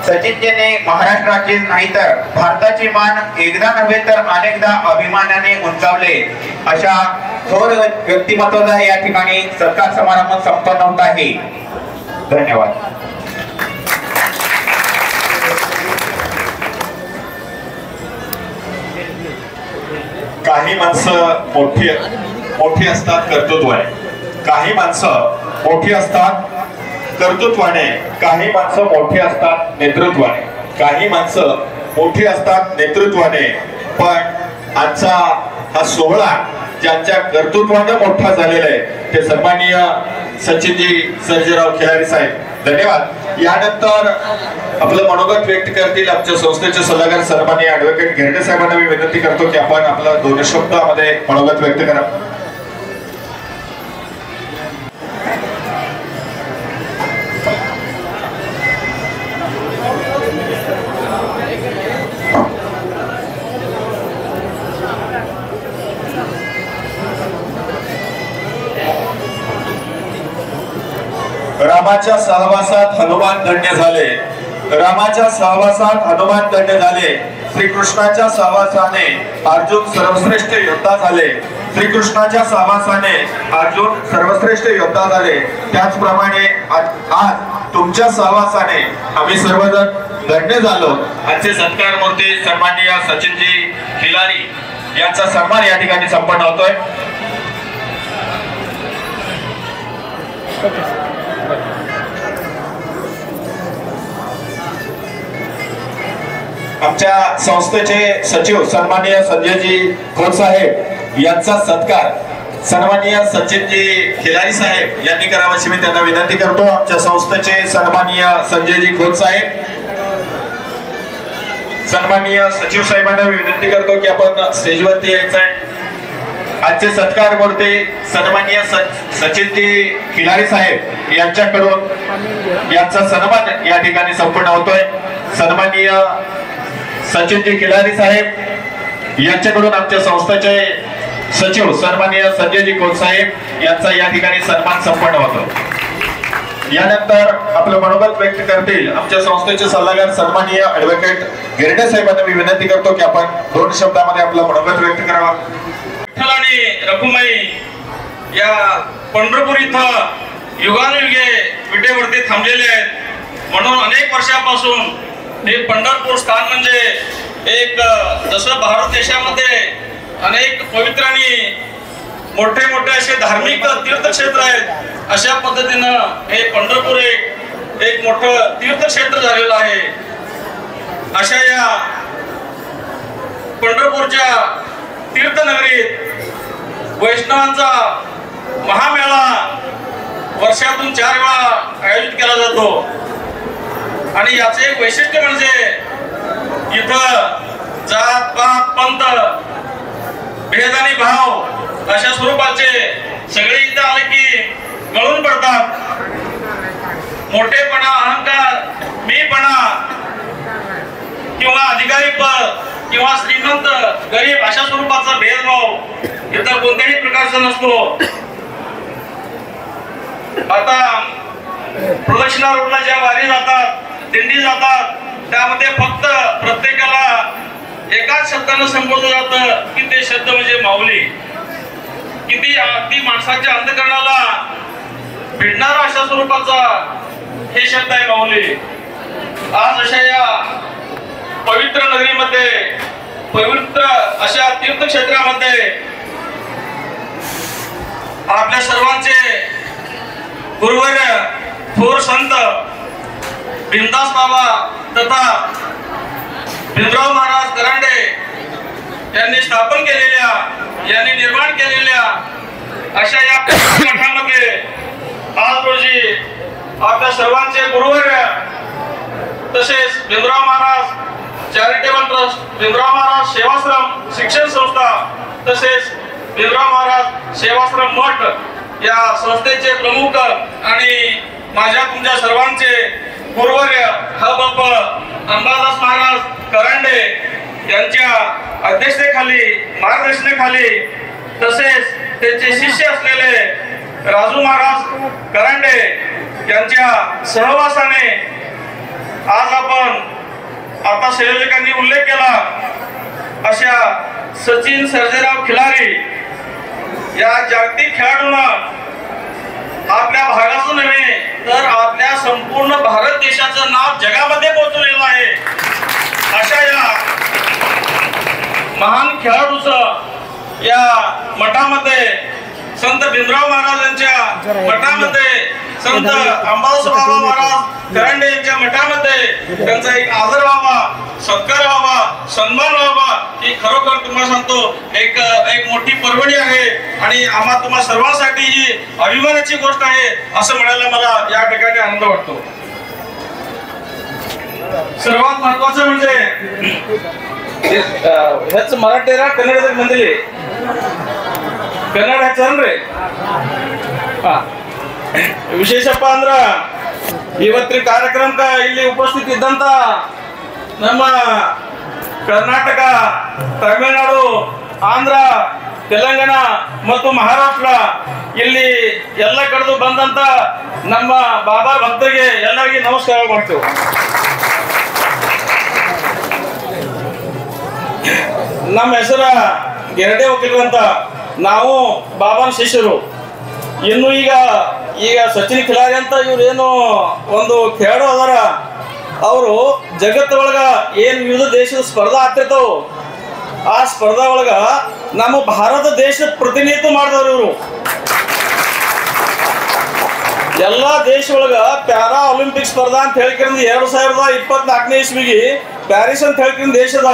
सचिनजीने महाराष्ट्राचीच नाही तर भारताची मान एकदा नव्हे तर अनेकदा अभिमानाने उंचावले. अशा थोर व्यक्तिमत्वाचा या ठिकाणी सत्कार समारंभ संपन्न होत आहे. धन्यवाद. काही माणसं मोठी असतात कर्तृत्वाने, काही माणसं मोठी असतात कर्तृत्वाने, काही माणसं मोठी असतात नेतृत्वाने, काही माणसं मोठी असतात नेतृत्वाने. पण आजचा हा सोहळा ज्यांच्या कर्तृत्वाने मोठा झालेला आहे ते सन्माननीय सचिनजी सर्जेराव खिलारी साहेब. धन्यवाद. यानंतर आपलं मनोगत व्यक्त करतील आमच्या संस्थेचे सल्लागार सन्माननीय ऍडव्होकेट घेरडे साहेबांना मी विनंती करतो की आपण आपला 2 शब्दामध्ये मनोगत व्यक्त करा. रामाच्या सहवासात हनुमान धन्य झाले, रामाच्या सहवासात हनुमान धन्य झाले, श्रीकृष्णाच्या सहवासाने अर्जुन सर्वश्रेष्ठ योद्धा झाले, श्रीकृष्णाच्या सहवासाने अर्जुन सर्वश्रेष्ठ योद्धा झाले। त्याचप्रमाणे आज तुमच्या सहवासाने आम्ही सर्वजण धन्य झालो। आजचे सत्कार मूर्ती सन्माननीय सचिनजी खिलारी यांचा सन्मान या ठिकाणी संपन्न होतोय। आमच्या संस्थेचे सचिव सन्माननीय संजयजी खोत साहेब यांचा सत्कार सन्माननीय सचिनजी खिलारी साहेब यांनी करावा अशी मी त्यांना विनंती करतो। आमच्या संस्थेचे सन्माननीय संजयजी खोत साहेब, सन्माननीय सचिव साहेबांना विनंती करतो की आपण स्टेजवरती यायचं आहे। आजचे सत्कार मूर्ती सन्माननीय सचिनजी खिलारी साहेब यांच्याकडून यांचा सन्मान या ठिकाणी संपन्न होतोय। सन्माननीय सचिनजी खिलारी साहेब यांच्याकडून आमच्या संस्थेचे सचिव सन्माननीय संजयजी खोत साहेब यांचा या ठिकाणी सन्मान संपन्न होतो। यानंतर आपलं मनोगत व्यक्त करतील आमच्या संस्थेचे सल्लागार सन्माननीय ऍडव्होकेट गिरडे साहेबांना मी विनंती करतो की आपण 2 शब्दामध्ये आपलं मनोगत व्यक्त करावा। विठ्ठल आणि रखुमाई या पंढरपूर इथं युगानुयुगे विटेवरती थांबलेले आहेत। म्हणून अनेक वर्षापासून हे पंढरपूर स्थान म्हणजे एक जसं भारत देशामध्ये अनेक पवित्र आणि मोठे मोठे असे धार्मिक तीर्थक्षेत्र आहेत, अशा पद्धतीनं हे पंढरपूर एक मोठं तीर्थक्षेत्र झालेलं आहे। अशा या पंढरपूरच्या तीर्थनगरीत वैष्णवांचा महामेळा वर्षातून 4 वेळा आयोजित केला जातो आणि याचे एक वैशिष्ट्य म्हणजे इथं जात पात पंथ भेद आणि भाव अशा स्वरूपाचे सगळे इथं आले की गळून पडतात। मोठेपणा, अहंकार, मीपणा किंवा अधिकारी पद किंवा श्रीमंत गरीब अशा स्वरूपाचा भेदभाव इथं कोणत्याही प्रकारचा नसतो। आता प्रदक्षिणा रोडला ज्या वारी जातात, दिंडी जातात, त्यामध्ये फक्त प्रत्येकाला एकाच शब्दानं संबोधलं जातं की ते शब्द म्हणजे माऊली। किती अगदी माणसाच्या अंतःकरणाला भिडणारा अशा स्वरूपाचा हे शब्द आहे माऊली। आज अशा या पवित्र नगरीमध्ये, पवित्र अशा तीर्थक्षेत्रामध्ये आपल्या सर्वांचे गुरुवर्य थोर संत भीमदास बाबा तथा भीमराव महाराज करांडे यांनी स्थापन केलेल्या, यांनी निर्माण केलेल्या अशा या मठामध्ये आज रोजी आपल्या सर्वांचे गुरुवर्य तसेच भीमराव महाराज चॅरिटेबल ट्रस्ट, भीमराव महाराज सेवाश्रम शिक्षण संस्था तसेच भीमराव महाराज सेवाश्रम मठ या संस्थेचे प्रमुख आणि माझ्या तुमच्या सर्वांचे गुरुवर्य हबप अंबादास महाराज करांडे यांच्या अध्यक्षतेखाली, मार्गदर्शनाखाली तसेच त्यांचे शिष्य असलेले राजू महाराज करांडे यांच्या सहवासाने आज आपण आता संयोजकांनी उल्लेख केला अशा सचिन सर्जेराव खिलारी या जागतिक खेळाडूंना आपल्या भागाचं नव्हे तर आपल्या संपूर्ण भारत देशाचं नाव जगामध्ये पोहोचवलेलं आहे। अशा या महान खेळाडूचं या मठामध्ये संत भीमराव महाराजांच्या मठामध्ये, संत अंबादास बाबा महाराज करांडे यांच्या मठामध्ये त्यांचा एक आदर व्हावा, सत्कार व्हावा, सन्मान व्हावा ही खरोखर तुम्हाला सांगतो एक मोठी पर्वणी आहे आणि आम्हा तुम्हा सर्वांसाठी ही अभिमानाची गोष्ट आहे असं म्हणायला मला या ठिकाणी आनंद वाटतो। सर्वात महत्वाचं म्हणजे ह्याच मराठीला कन्नड मंदिर ಕನ್ನಡ ಹಚ್ಚನ್ರಿ ವಿಶೇಷಪ್ಪ ಅಂದ್ರ ಇವತ್ತಿನ ಕಾರ್ಯಕ್ರಮಕ್ಕೆ ಇಲ್ಲಿ ಉಪಸ್ಥಿತ ಇದ್ದಂತ ನಮ್ಮ ಕರ್ನಾಟಕ, ತಮಿಳುನಾಡು, ಆಂಧ್ರ, ತೆಲಂಗಾಣ ಮತ್ತು ಮಹಾರಾಷ್ಟ್ರ ಇಲ್ಲಿ ಎಲ್ಲ ಕಡೆದು ಬಂದಂತ ನಮ್ಮ ಬಾಬಾ ಭಕ್ತರಿಗೆ ಎಲ್ಲರಿಗೆ ನಮಸ್ಕಾರ ಮಾಡ್ತೇವೆ. ನಮ್ಮ ಹೆಸರ ಗೆರಡೆ ವಕೀಲರು ಅಂತ. ನಾವು ಬಾಬಾನ ಶಿಷ್ಯರು. ಇನ್ನು ಈಗ ಸಚಿನ್ ಖಿಲಾರಿ ಅಂತ ಇವ್ರು ಏನು ಒಂದು ಖೇಡೋ ಅದಾರ, ಅವರು ಜಗತ್ತೊಳಗ ಏನು ವಿವಿಧ ದೇಶದ ಸ್ಪರ್ಧಾ ಆಗ್ತಿರ್ತಾವ, ಆ ಸ್ಪರ್ಧಾ ಒಳಗ ನಮ್ಮ ಭಾರತ ದೇಶದ ಪ್ರತಿನಿಧಿತ್ವ ಮಾಡಿದವರು ಇವರು. ಎಲ್ಲ ದೇಶ ಒಳಗ ಪ್ಯಾರಾ ಒಲಿಂಪಿಕ್ ಸ್ಪರ್ಧಾ ಅಂತ ಹೇಳ್ಕೊಂಡು 2024ನೇ ಇಸ್ವಿಗೆ ಪ್ಯಾರಿಸ್ ಅಂತ ಹೇಳ್ಕೊಂಡು ದೇಶದ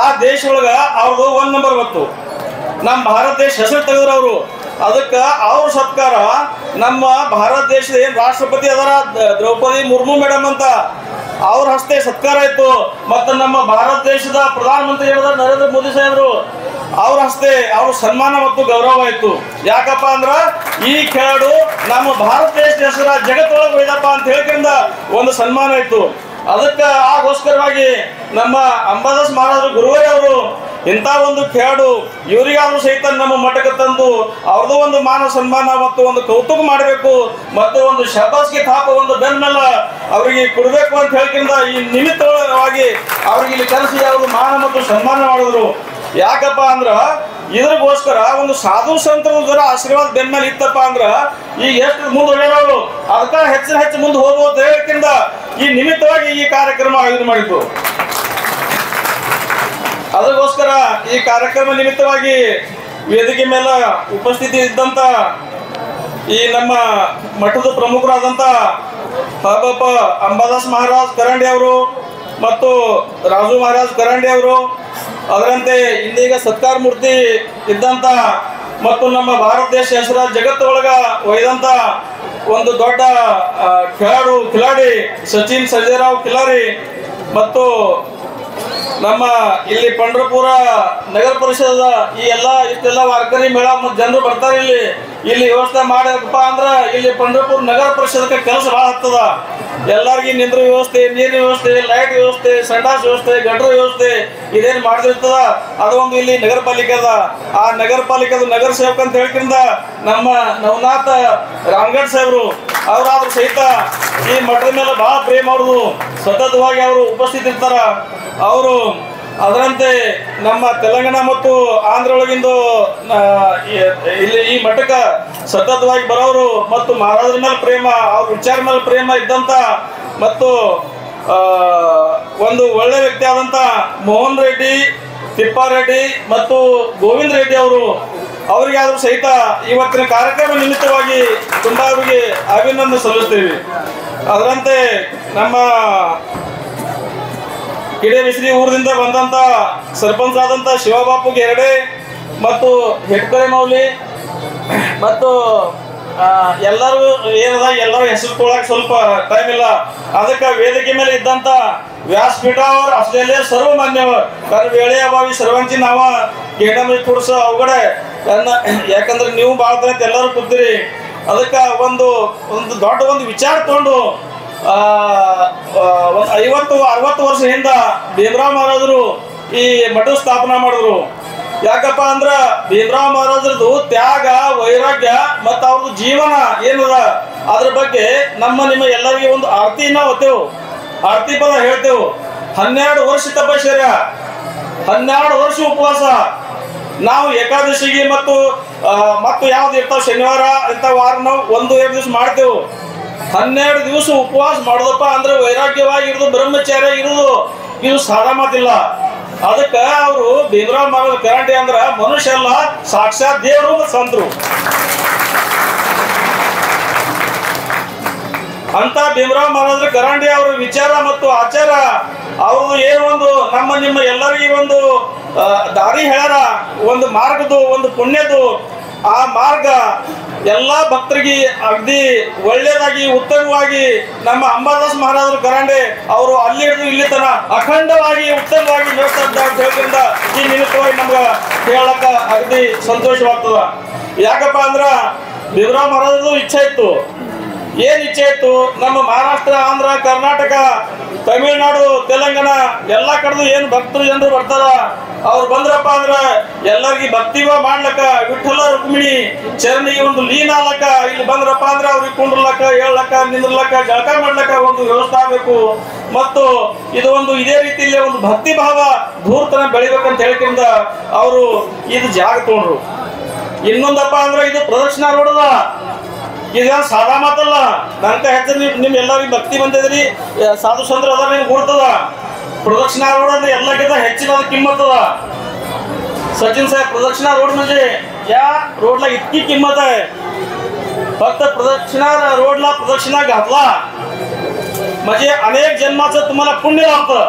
ಆ ದೇಶ ಒಳಗ ಅವ್ರದ್ದು 1 ನಂಬರ್ ಬಂತು. ನಮ್ಮ ಭಾರತ ದೇಶ ಹೆಸರು ತೆಗೆದ್ರು ಅವರು. ಅದಕ್ಕೆ ಅವ್ರ ಸತ್ಕಾರ ನಮ್ಮ ಭಾರತ ದೇಶದ ಏನು ರಾಷ್ಟ್ರಪತಿ ಅದರ ದ್ರೌಪದಿ ಮುರ್ಮು ಮೇಡಮ್ ಅಂತ ಅವ್ರ ಹಸ್ತೆ ಸತ್ಕಾರ ಇತ್ತು. ಮತ್ತು ನಮ್ಮ ಭಾರತ ದೇಶದ ಪ್ರಧಾನಮಂತ್ರಿ ಹೇಳಿದ ನರೇಂದ್ರ ಮೋದಿ ಸಾಹೇಬರು ಅವ್ರ ಹಸ್ತೆ ಅವ್ರ ಸನ್ಮಾನ ಮತ್ತು ಗೌರವ ಇತ್ತು. ಯಾಕಪ್ಪ ಅಂದ್ರ ಈ ಖೇಡು ನಮ್ಮ ಭಾರತ ದೇಶದ ಹೆಸರ ಜಗತ್ತೊಳಗೆ ಒಯ್ದಪ್ಪ ಅಂತ ಹೇಳ್ಕೊಂಡ ಒಂದು ಸನ್ಮಾನ ಇತ್ತು. ಅದಕ್ಕೆ ಆಗೋಸ್ಕರವಾಗಿ ನಮ್ಮ ಅಂಬಾದಾಸ್ ಮಹಾರಾಜರು ಗುರುವೇ ಅವರು ಇಂಥ ಒಂದು ಖೇಡು ಇವರಿಗಾದ್ರೂ ಸಹಿತ ನಮ್ಮ ಮಠಕ್ಕೆ ತಂದು ಅವ್ರದ್ದು ಒಂದು ಮಾನ ಸನ್ಮಾನ ಮತ್ತು ಒಂದು ಕೌತುಕ ಮಾಡಬೇಕು ಮತ್ತು ಒಂದು ಶಬಾಸ್ಗೆ ತಾಪ ಒಂದು ಬೆನ್ನೆಲ್ಲ ಅವರಿಗೆ ಕೊಡಬೇಕು ಅಂತ ಹೇಳ್ಕೊಂಡ ಈ ನಿಮಿತ್ತವಾಗಿ ಅವ್ರಿಗೆ ಇಲ್ಲಿ ಕರೆಸಿ ಅವರು ಮಾನ ಮತ್ತು ಸನ್ಮಾನ ಮಾಡಿದ್ರು. ಯಾಕಪ್ಪ ಅಂದ್ರ ಇದ್ರಿಗೋಸ್ಕರ ಒಂದು ಸಾಧು ಸಂತರ ಆಶೀರ್ವಾದ ಬೆನ್ಮೇಲೆ ಇತ್ತಪ್ಪ ಅಂದ್ರ ಈಗ ಎಷ್ಟು ಮುಂದೆ ಹೋಗ್ಯಾರವರು, ಅದಕ್ಕ ಹೆಚ್ಚು ಮುಂದೆ ಹೋಗ್ಬೋದು ಹೇಳ್ಕಿಂದ ಈ ನಿಮಿತ್ತವಾಗಿ ಈ ಕಾರ್ಯಕ್ರಮ ಆಯೋಜನೆ ಮಾಡಿದ್ದು. ಅದಕ್ಕೋಸ್ಕರ ಈ ಕಾರ್ಯಕ್ರಮ ನಿಮಿತ್ತವಾಗಿ ವೇದಿಕೆ ಮೇಲೆ ಉಪಸ್ಥಿತಿ ಇದ್ದಂತ ಈ ನಮ್ಮ ಮಠದ ಪ್ರಮುಖರಾದಂಥ ಬಾಬಪ್ಪ ಅಂಬಾದಾಸ್ ಮಹಾರಾಜ್ ಕರಂಡಿ ಅವರು ಮತ್ತು ರಾಜು ಮಹಾರಾಜ್ ಕರಂಡಿ ಅವರು, ಅದರಂತೆ ಇನ್ನೀಗ ಸತ್ಕಾರ ಮೂರ್ತಿ ಇದ್ದಂತ ಮತ್ತು ನಮ್ಮ ಭಾರತ ದೇಶ ಹೆಸರ ಜಗತ್ತೊಳಗ ಒಯ್ದಂತ ಒಂದು ದೊಡ್ಡ ಖಿಲಾಡಿ ಸಚಿನ್ ಸರ್ಜೇರಾವ್ ಖಿಲಾರಿ ಮತ್ತು ನಮ್ಮ ಇಲ್ಲಿ ಪಂಡ್ರಪುರ ನಗರ ಪರಿಷದ ಇಷ್ಟೆಲ್ಲ ವಾರ್ಕರಿ ಮೇಳ ಮತ್ತು ಜನರು ಬರ್ತಾರೆ. ಇಲ್ಲಿ ವ್ಯವಸ್ಥೆ ಮಾಡಬೇಕಪ್ಪ ಅಂದ್ರ ಇಲ್ಲಿ ಪಂಡ್ರಪುರ ನಗರ ಪರಿಷದಕ್ಕೆ ಕೆಲಸ ಭಾಳ ಆಗ್ತದ. ಎಲ್ಲರಿಗೂ ನಿಂದ್ರ ವ್ಯವಸ್ಥೆ, ನೀರಿನ ವ್ಯವಸ್ಥೆ, ಲೈಟ್ ವ್ಯವಸ್ಥೆ, ಸಂಡಾಸ್ ವ್ಯವಸ್ಥೆ, ಗಟ್ರ ವ್ಯವಸ್ಥೆ ಇದೇನು ಮಾಡಿದಿರ್ತದ ಅದು ಒಂದು ಇಲ್ಲಿ ನಗರ ಪಾಲಿಕೆ ಅದ. ಆ ನಗರ ಪಾಲಿಕೆದ ನಗರ ಸೇವಕ ಅಂತ ಹೇಳ್ಕೊಂಡ ನಮ್ಮ ನವನಾಥ ರಾಮಗಢ ಸಾಹೇಬರು ಅವರಾದ್ರೂ ಸಹಿತ ಈ ಮಠದ ಮೇಲೆ ಬಹಳ ಪ್ರೇಮ ಅವ್ರದು ಸತತವಾಗಿ ಅವರು ಉಪಸ್ಥಿತಿ ಇರ್ತಾರ. ಅವರು ಅದರಂತೆ ನಮ್ಮ ತೆಲಂಗಾಣ ಮತ್ತು ಆಂಧ್ರ ಒಳಗಿಂದು ಇಲ್ಲಿ ಈ ಮಠಕ್ಕೆ ಸತತವಾಗಿ ಬರೋರು ಮತ್ತು ಮಹಾರಾಜರ ಮೇಲೆ ಪ್ರೇಮ, ಅವ್ರ ವಿಚಾರ ಮೇಲೆ ಪ್ರೇಮ ಇದ್ದಂತ ಮತ್ತು ಒಂದು ಒಳ್ಳೆ ವ್ಯಕ್ತಿ ಆದಂತ ಮೋಹನ್ ರೆಡ್ಡಿ, ತಿಪ್ಪಾರೆಡ್ಡಿ ಮತ್ತು ಗೋವಿಂದ ರೆಡ್ಡಿ ಅವರು, ಅವರಿಗಾದ್ರೂ ಸಹಿತ ಇವತ್ತಿನ ಕಾರ್ಯಕ್ರಮ ನಿಮಿತ್ತವಾಗಿ ತುಂಬಾ ಅವರಿಗೆ ಅಭಿನಂದನೆ ಸಲ್ಲಿಸ್ತೀವಿ. ಅದರಂತೆ ನಮ್ಮ ಕಿಡೇಬಿಸ್ರಿ ಊರಿನಿಂದ ಬಂದಂತ ಸರ್ಪಂಚ್ ಆದಂತ ಶಿವಬಾಪು ಗೆರಡೆ ಮತ್ತು ಹೆಡ್ಕರೆ ಮೌಲಿ ಮತ್ತು ಎಲ್ಲರೂ ಏನದ ಎಲ್ಲರೂ ಹೆಸರು ತೊಗೊಳಕ್ ಸ್ವಲ್ಪ ಟೈಮ್ ಇಲ್ಲ. ಅದಕ್ಕೆ ವೇದಿಕೆ ಮೇಲೆ ಇದ್ದಂತ ವ್ಯಾಸಪೀಠ ಅವ್ರ ಆಸ್ಟ್ರೇಲಿಯಾ ಸರ್ವ ಮಾನ್ಯವರು कारण वेळे अभावी सर्वांची नावं घेण्यामध्ये थोडंसं अवघड आहे त्यांना, ಯಾಕಂದ್ರೆ ನೀವು ಭಾಳ ಜನ ಎಲ್ಲರೂ ಕೂತಿರಿ. ಅದಕ್ಕೆ ಒಂದು ದೊಡ್ಡ ಒಂದು ವಿಚಾರ ತಗೊಂಡು 50-60 ವರ್ಷ ಹಿಂದ ಭೀಮರಾವ್ ಮಹಾರಾಜರು ಈ ಮಠ ಸ್ಥಾಪನಾ ಮಾಡಿದ್ರು. ಯಾಕಪ್ಪ ಅಂದ್ರ ಭೀಮರಾವ್ ಮಹಾರಾಜರದು ತ್ಯಾಗ, ವೈರಾಗ್ಯ ಮತ್ತು ಅವ್ರದ್ದು ಜೀವನ ಏನದ ಅದ್ರ ಬಗ್ಗೆ ನಿಮ್ಮ ಎಲ್ಲರಿಗೆ ಒಂದು ಆರತಿನ ಹೊತ್ತೇವು, ಆರತಿ ಪದ ಹೇಳ್ತೇವೆ. 12 ವರ್ಷ ತಪಶ್ಚರ್ಯ, 12 ವರ್ಷ ಉಪವಾಸ. ನಾವು ಏಕಾದಶಿಗೆ ಮತ್ತು ಯಾವ್ದು ಇರ್ತಾವ ಶನಿವಾರ ಇಂಥ ವಾರ ನಾವು 1-2 ದಿವಸ ಮಾಡ್ತೇವೆ. 12 ದಿವಸ ಉಪವಾಸ ಮಾಡೋದಪ್ಪ ಅಂದ್ರೆ ವೈರಾಗ್ಯವಾಗಿ ಇರೋದು, ಬ್ರಹ್ಮಚಾರ್ಯ ಇರೋದು ಇದು ಸಾರಾ ಮಾತಿಲ್ಲ. ಅದಕ್ಕೆ ಅವರು ಭೀಮರಾವ್ ಮಹಾರಾಜ ಕರಂಡಿ ಅಂದ್ರ ಮನುಷ್ಯ ಅಲ್ಲ, ಸಾಕ್ಷಾತ್ ದೇವರು ಮತ್ತು ಸಂತರು. ಅಂತ ಭೀಮರಾವ್ ಮಹಾರಾಜ ಕರಂಡಿ ಅವರ ವಿಚಾರ ಮತ್ತು ಆಚಾರ ಅವ್ರದ್ದು ಏನು ಒಂದು ನಿಮ್ಮ ಎಲ್ಲರಿಗೂ ಒಂದು ದಾರಿ ಹೇಳ್ಯಾರ, ಒಂದು ಮಾರ್ಗದು, ಒಂದು ಪುಣ್ಯದು. ಆ ಮಾರ್ಗ ಎಲ್ಲ ಭಕ್ತರಿಗೆ ಅಗದಿ ಒಳ್ಳೆಯದಾಗಿ ಉತ್ತಮವಾಗಿ ನಮ್ಮ ಅಂಬಾದಾಸ್ ಮಹಾರಾಜರು ಕರಂಡೆ ಅವರು ಅಲ್ಲಿ ಹಿಡಿದು ಇಲ್ಲಿ ತನ ಅಖಂಡವಾಗಿ ಉತ್ತಮವಾಗಿ ನಡೆಸ್ತಾ ಅಂತ ಹೇಳ್ಕೊಂಡ ಈ ನಿಮಿತ್ತವಾಗಿ ನಮ್ಗೆ ಹೇಳಕ್ಕ ಅಗದಿ ಸಂತೋಷವಾಗ್ತದ. ಯಾಕಪ್ಪ ಅಂದ್ರ ಭೀಮರಾವ್ ಮಹಾರಾಜರದು ಇಚ್ಛೆ ಇತ್ತು, ಏನ್ ಇಚ್ಛೆ ಇತ್ತು, ನಮ್ಮ ಮಹಾರಾಷ್ಟ್ರ, ಆಂಧ್ರ, ಕರ್ನಾಟಕ, ತಮಿಳುನಾಡು, ತೆಲಂಗಾಣ ಎಲ್ಲ ಕಡೆದು ಏನು ಭಕ್ತರು ಜನರು ಬರ್ತಾರ, ಅವ್ರು ಬಂದ್ರಪ್ಪ ಅಂದ್ರ ಎಲ್ಲರಿಗೆ ಭಕ್ತಿವ ಮಾಡ್ಲಕ್ಕ, ವಿಠಲ ರುಕ್ಮಿಣಿ ಚರಣಿಗೆ ಒಂದು ಲೀನ ಆಗ್ಲಕ್ಕ, ಇಲ್ಲಿ ಬಂದ್ರಪ್ಪ ಅಂದ್ರೆ ಅವ್ರಿಗೆ ಕುಂಡ್ರಲಕ್ಕ, ಹೇಳಕ್ಕ, ನಿಂದ್ರಲಕ್ಕ, ಜಳಕ ಮಾಡ್ಲಕ್ಕ ಒಂದು ವ್ಯವಸ್ಥೆ ಆಗಬೇಕು. ಮತ್ತು ಇದು ಒಂದು ಇದೇ ರೀತಿಯಲ್ಲಿ ಒಂದು ಭಕ್ತಿ ಭಾವ ಧೂರ್ತನ ಬೆಳಿಬೇಕಂತ ಹೇಳಿಕೆಯಿಂದ ಅವರು ಇದು ಜಾಗ ತಗೊಂಡ್ರು. ಇನ್ನೊಂದಪ್ಪ ಅಂದ್ರೆ ಇದು ಪ್ರದಕ್ಷಿಣಾ ರೋಡ್ ಅದ, ಇದು ಸಾದಾ ಮಾತಲ್ಲ. ನಂತ ಹೆಚ್ಚು ನಿಮ್ ಎಲ್ಲರಿಗೂ ಭಕ್ತಿ ಬಂದಿದ್ರಿ, ಸಾಧು ಸಂದ್ರ ಅದ, ನಿಮ್ಗೆ ಗುರ್ತದ. ಪ್ರದಕ್ಷಿಣಾ ರೋಡ್ ಅಂದ್ರೆ ಎಲ್ಲಕ್ಕಿಂತ ಹೆಚ್ಚಿನ ಕಿಮ್ಮತ್ತದ. सचिन साहेब, प्रदक्षिणा रोड म्हणजे या रोडला इतकी किंमत आहे, फक्त प्रदक्षिणा रोडला प्रदक्षिणा घातला म्हणजे अनेक जन्माचं तुम्हाला पुण्य लाभतं.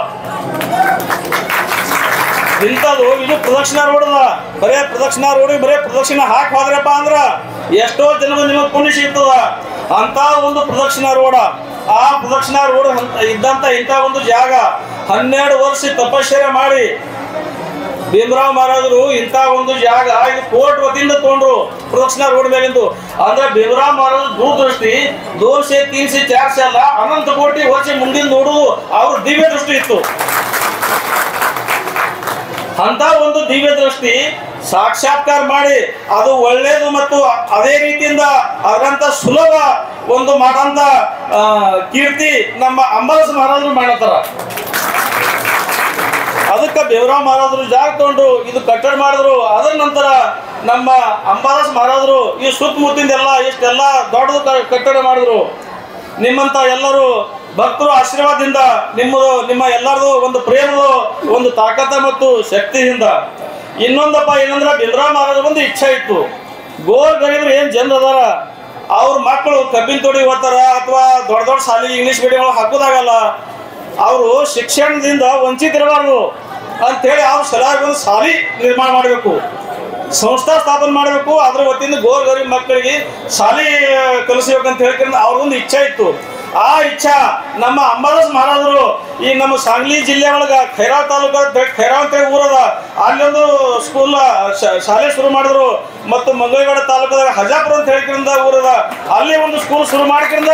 ಇಂಥದ್ದು ಇದು ಪ್ರದಕ್ಷಿಣಾ ರೋಡ್ ಅದ. ಬರೇ ಪ್ರದಕ್ಷಿಣಾ ರೋಡಿಗೆ ಬರೇ ಪ್ರದಕ್ಷಿಣಾ ಹಾಕಿ ಹೋದ್ರಪ್ಪ ಅಂದ್ರ ಎಷ್ಟೋ ಜನ ನಿಮಗೆ ಪುಣ್ಯ ಸಿಗ್ತದ. ಅಂತ ಒಂದು ಪ್ರದಕ್ಷಿಣಾ ರೋಡ, ಆ ಪ್ರದಕ್ಷಿಣಾ ರೋಡ್ ಇದ್ದಂತ ಇಂಥ ಒಂದು ಜಾಗ 12 ವರ್ಷ ತಪಶ್ಚರ್ಯ ಮಾಡಿ ಭೀಮರಾವ್ ಮಹಾರಾಜರು ಇಂಥ ಒಂದು ಜಾಗ ಇದು ಕೋರ್ಟ್ ವತಿಯಿಂದ ತಗೊಂಡ್ರು ಪ್ರದಕ್ಷಿಣಾ ರೋಡ್ ಮೇಲಿಂದು. ಅಂದ್ರೆ ಭೀಮರಾವ್ ಮಹಾರಾಜ ದೂರದೃಷ್ಟಿ 200, 300, 400 ಅಲ್ಲ, ಅನಂತ ಕೋಟಿ ವರ್ಷ ಮುಂದಿನ ನೋಡುವುದು ಅವ್ರ ದಿವ್ಯ ದೃಷ್ಟಿ ಇತ್ತು. ಅಂತ ಒಂದು ದಿವ್ಯ ದೃಷ್ಟಿ ಸಾಕ್ಷಾತ್ಕಾರ ಮಾಡಿ ಅದು ಒಳ್ಳೇದು ಮತ್ತು ಅದೇ ರೀತಿಯಿಂದ ಅದರಂತ ಸುಲಭ ಒಂದು ಮಾಡಂತ ಕೀರ್ತಿ ನಮ್ಮ ಅಂಬಾದಾಸ ಮಹಾರಾಜರು ಮಾಡತ್ತಾರ. ಅದಕ್ಕೆ ಭೀಮರಾವ್ ಮಹಾರಾಜರು ಜಾಗ ತಗೊಂಡು ಇದು ಕಟ್ಟಡ ಮಾಡಿದ್ರು. ಅದರ ನಂತರ ನಮ್ಮ ಅಂಬಾದಾಸ ಮಹಾರಾಜರು ಈ ಸುತ್ತಮುತ್ತಿಂದೆಲ್ಲ ಇಷ್ಟೆಲ್ಲ ದೊಡ್ಡದು ಕಟ್ಟಡ ಮಾಡಿದ್ರು. ನಿಮ್ಮಂತ ಎಲ್ಲರೂ ಭಕ್ತರು ಆಶೀರ್ವಾದದಿಂದ ನಿಮ್ಮ ಎಲ್ಲರದು ಒಂದು ಪ್ರೇಮದ ಒಂದು ತಾಕತ್ತ ಮತ್ತು ಶಕ್ತಿಯಿಂದ. ಇನ್ನೊಂದಪ್ಪ ಏನಂದ್ರೆ ಭೀಮರಾವ್ ಮಹಾರಾಜರ ಒಂದು ಇಚ್ಛೆ ಇತ್ತು, ಗೋರ್ ಗರೀಬರು ಏನು ಜನರು ಅದಾರ ಅವ್ರ ಮಕ್ಕಳು ಕಬ್ಬಿನ ತೋಡಿ ಓದ್ತಾರ ಅಥವಾ ದೊಡ್ಡ ದೊಡ್ಡ ಶಾಲೆಗೆ ಇಂಗ್ಲೀಷ್ ಮೀಡಿಯಂ ಹಾಕೋದಾಗಲ್ಲ, ಅವರು ಶಿಕ್ಷಣದಿಂದ ವಂಚಿತರಬಾರ್ದು ಅಂಥೇಳಿ ಅವ್ರ ಸಲುವಾಗಿ ಒಂದು ಶಾಲೆ ನಿರ್ಮಾಣ ಮಾಡಬೇಕು, ಸಂಸ್ಥಾ ಸ್ಥಾಪನೆ ಮಾಡಬೇಕು. ಅದ್ರ ವತಿಯಿಂದ ಗೋರ್ ಗರೀಬ್ ಮಕ್ಕಳಿಗೆ ಶಾಲೆ ಕಲಿಸ್ಬೇಕಂತ ಹೇಳ್ಕೊಂಡು ಅವ್ರದೊಂದು ಇಚ್ಛೆ ಇತ್ತು. ಆ ಇಚ್ಛಾ ನಮ್ಮ ಅಂಬಾದಾಸ ಮಹಾರಾಜರು ಈ ನಮ್ಮ ಸಾಂಗ್ಲಿ ಜಿಲ್ಲೆ ಒಳಗ ಖೈರಾವ್ ತಾಲೂಕ ಖೈರಾವ್ ಅಂತ ಊರದ ಅಲ್ಲೊಂದು ಸ್ಕೂಲ್ ಶಾಲೆ ಶುರು ಮಾಡಿದ್ರು. ಮತ್ತು ಮಂಗಳಗಡ ತಾಲೂಕದಾಗ ಹಜಾಪುರ ಅಂತ ಹೇಳ್ಕೊಂಡ ಊರದ ಅಲ್ಲಿ ಒಂದು ಸ್ಕೂಲ್ ಶುರು ಮಾಡ್ಕೊಂಡ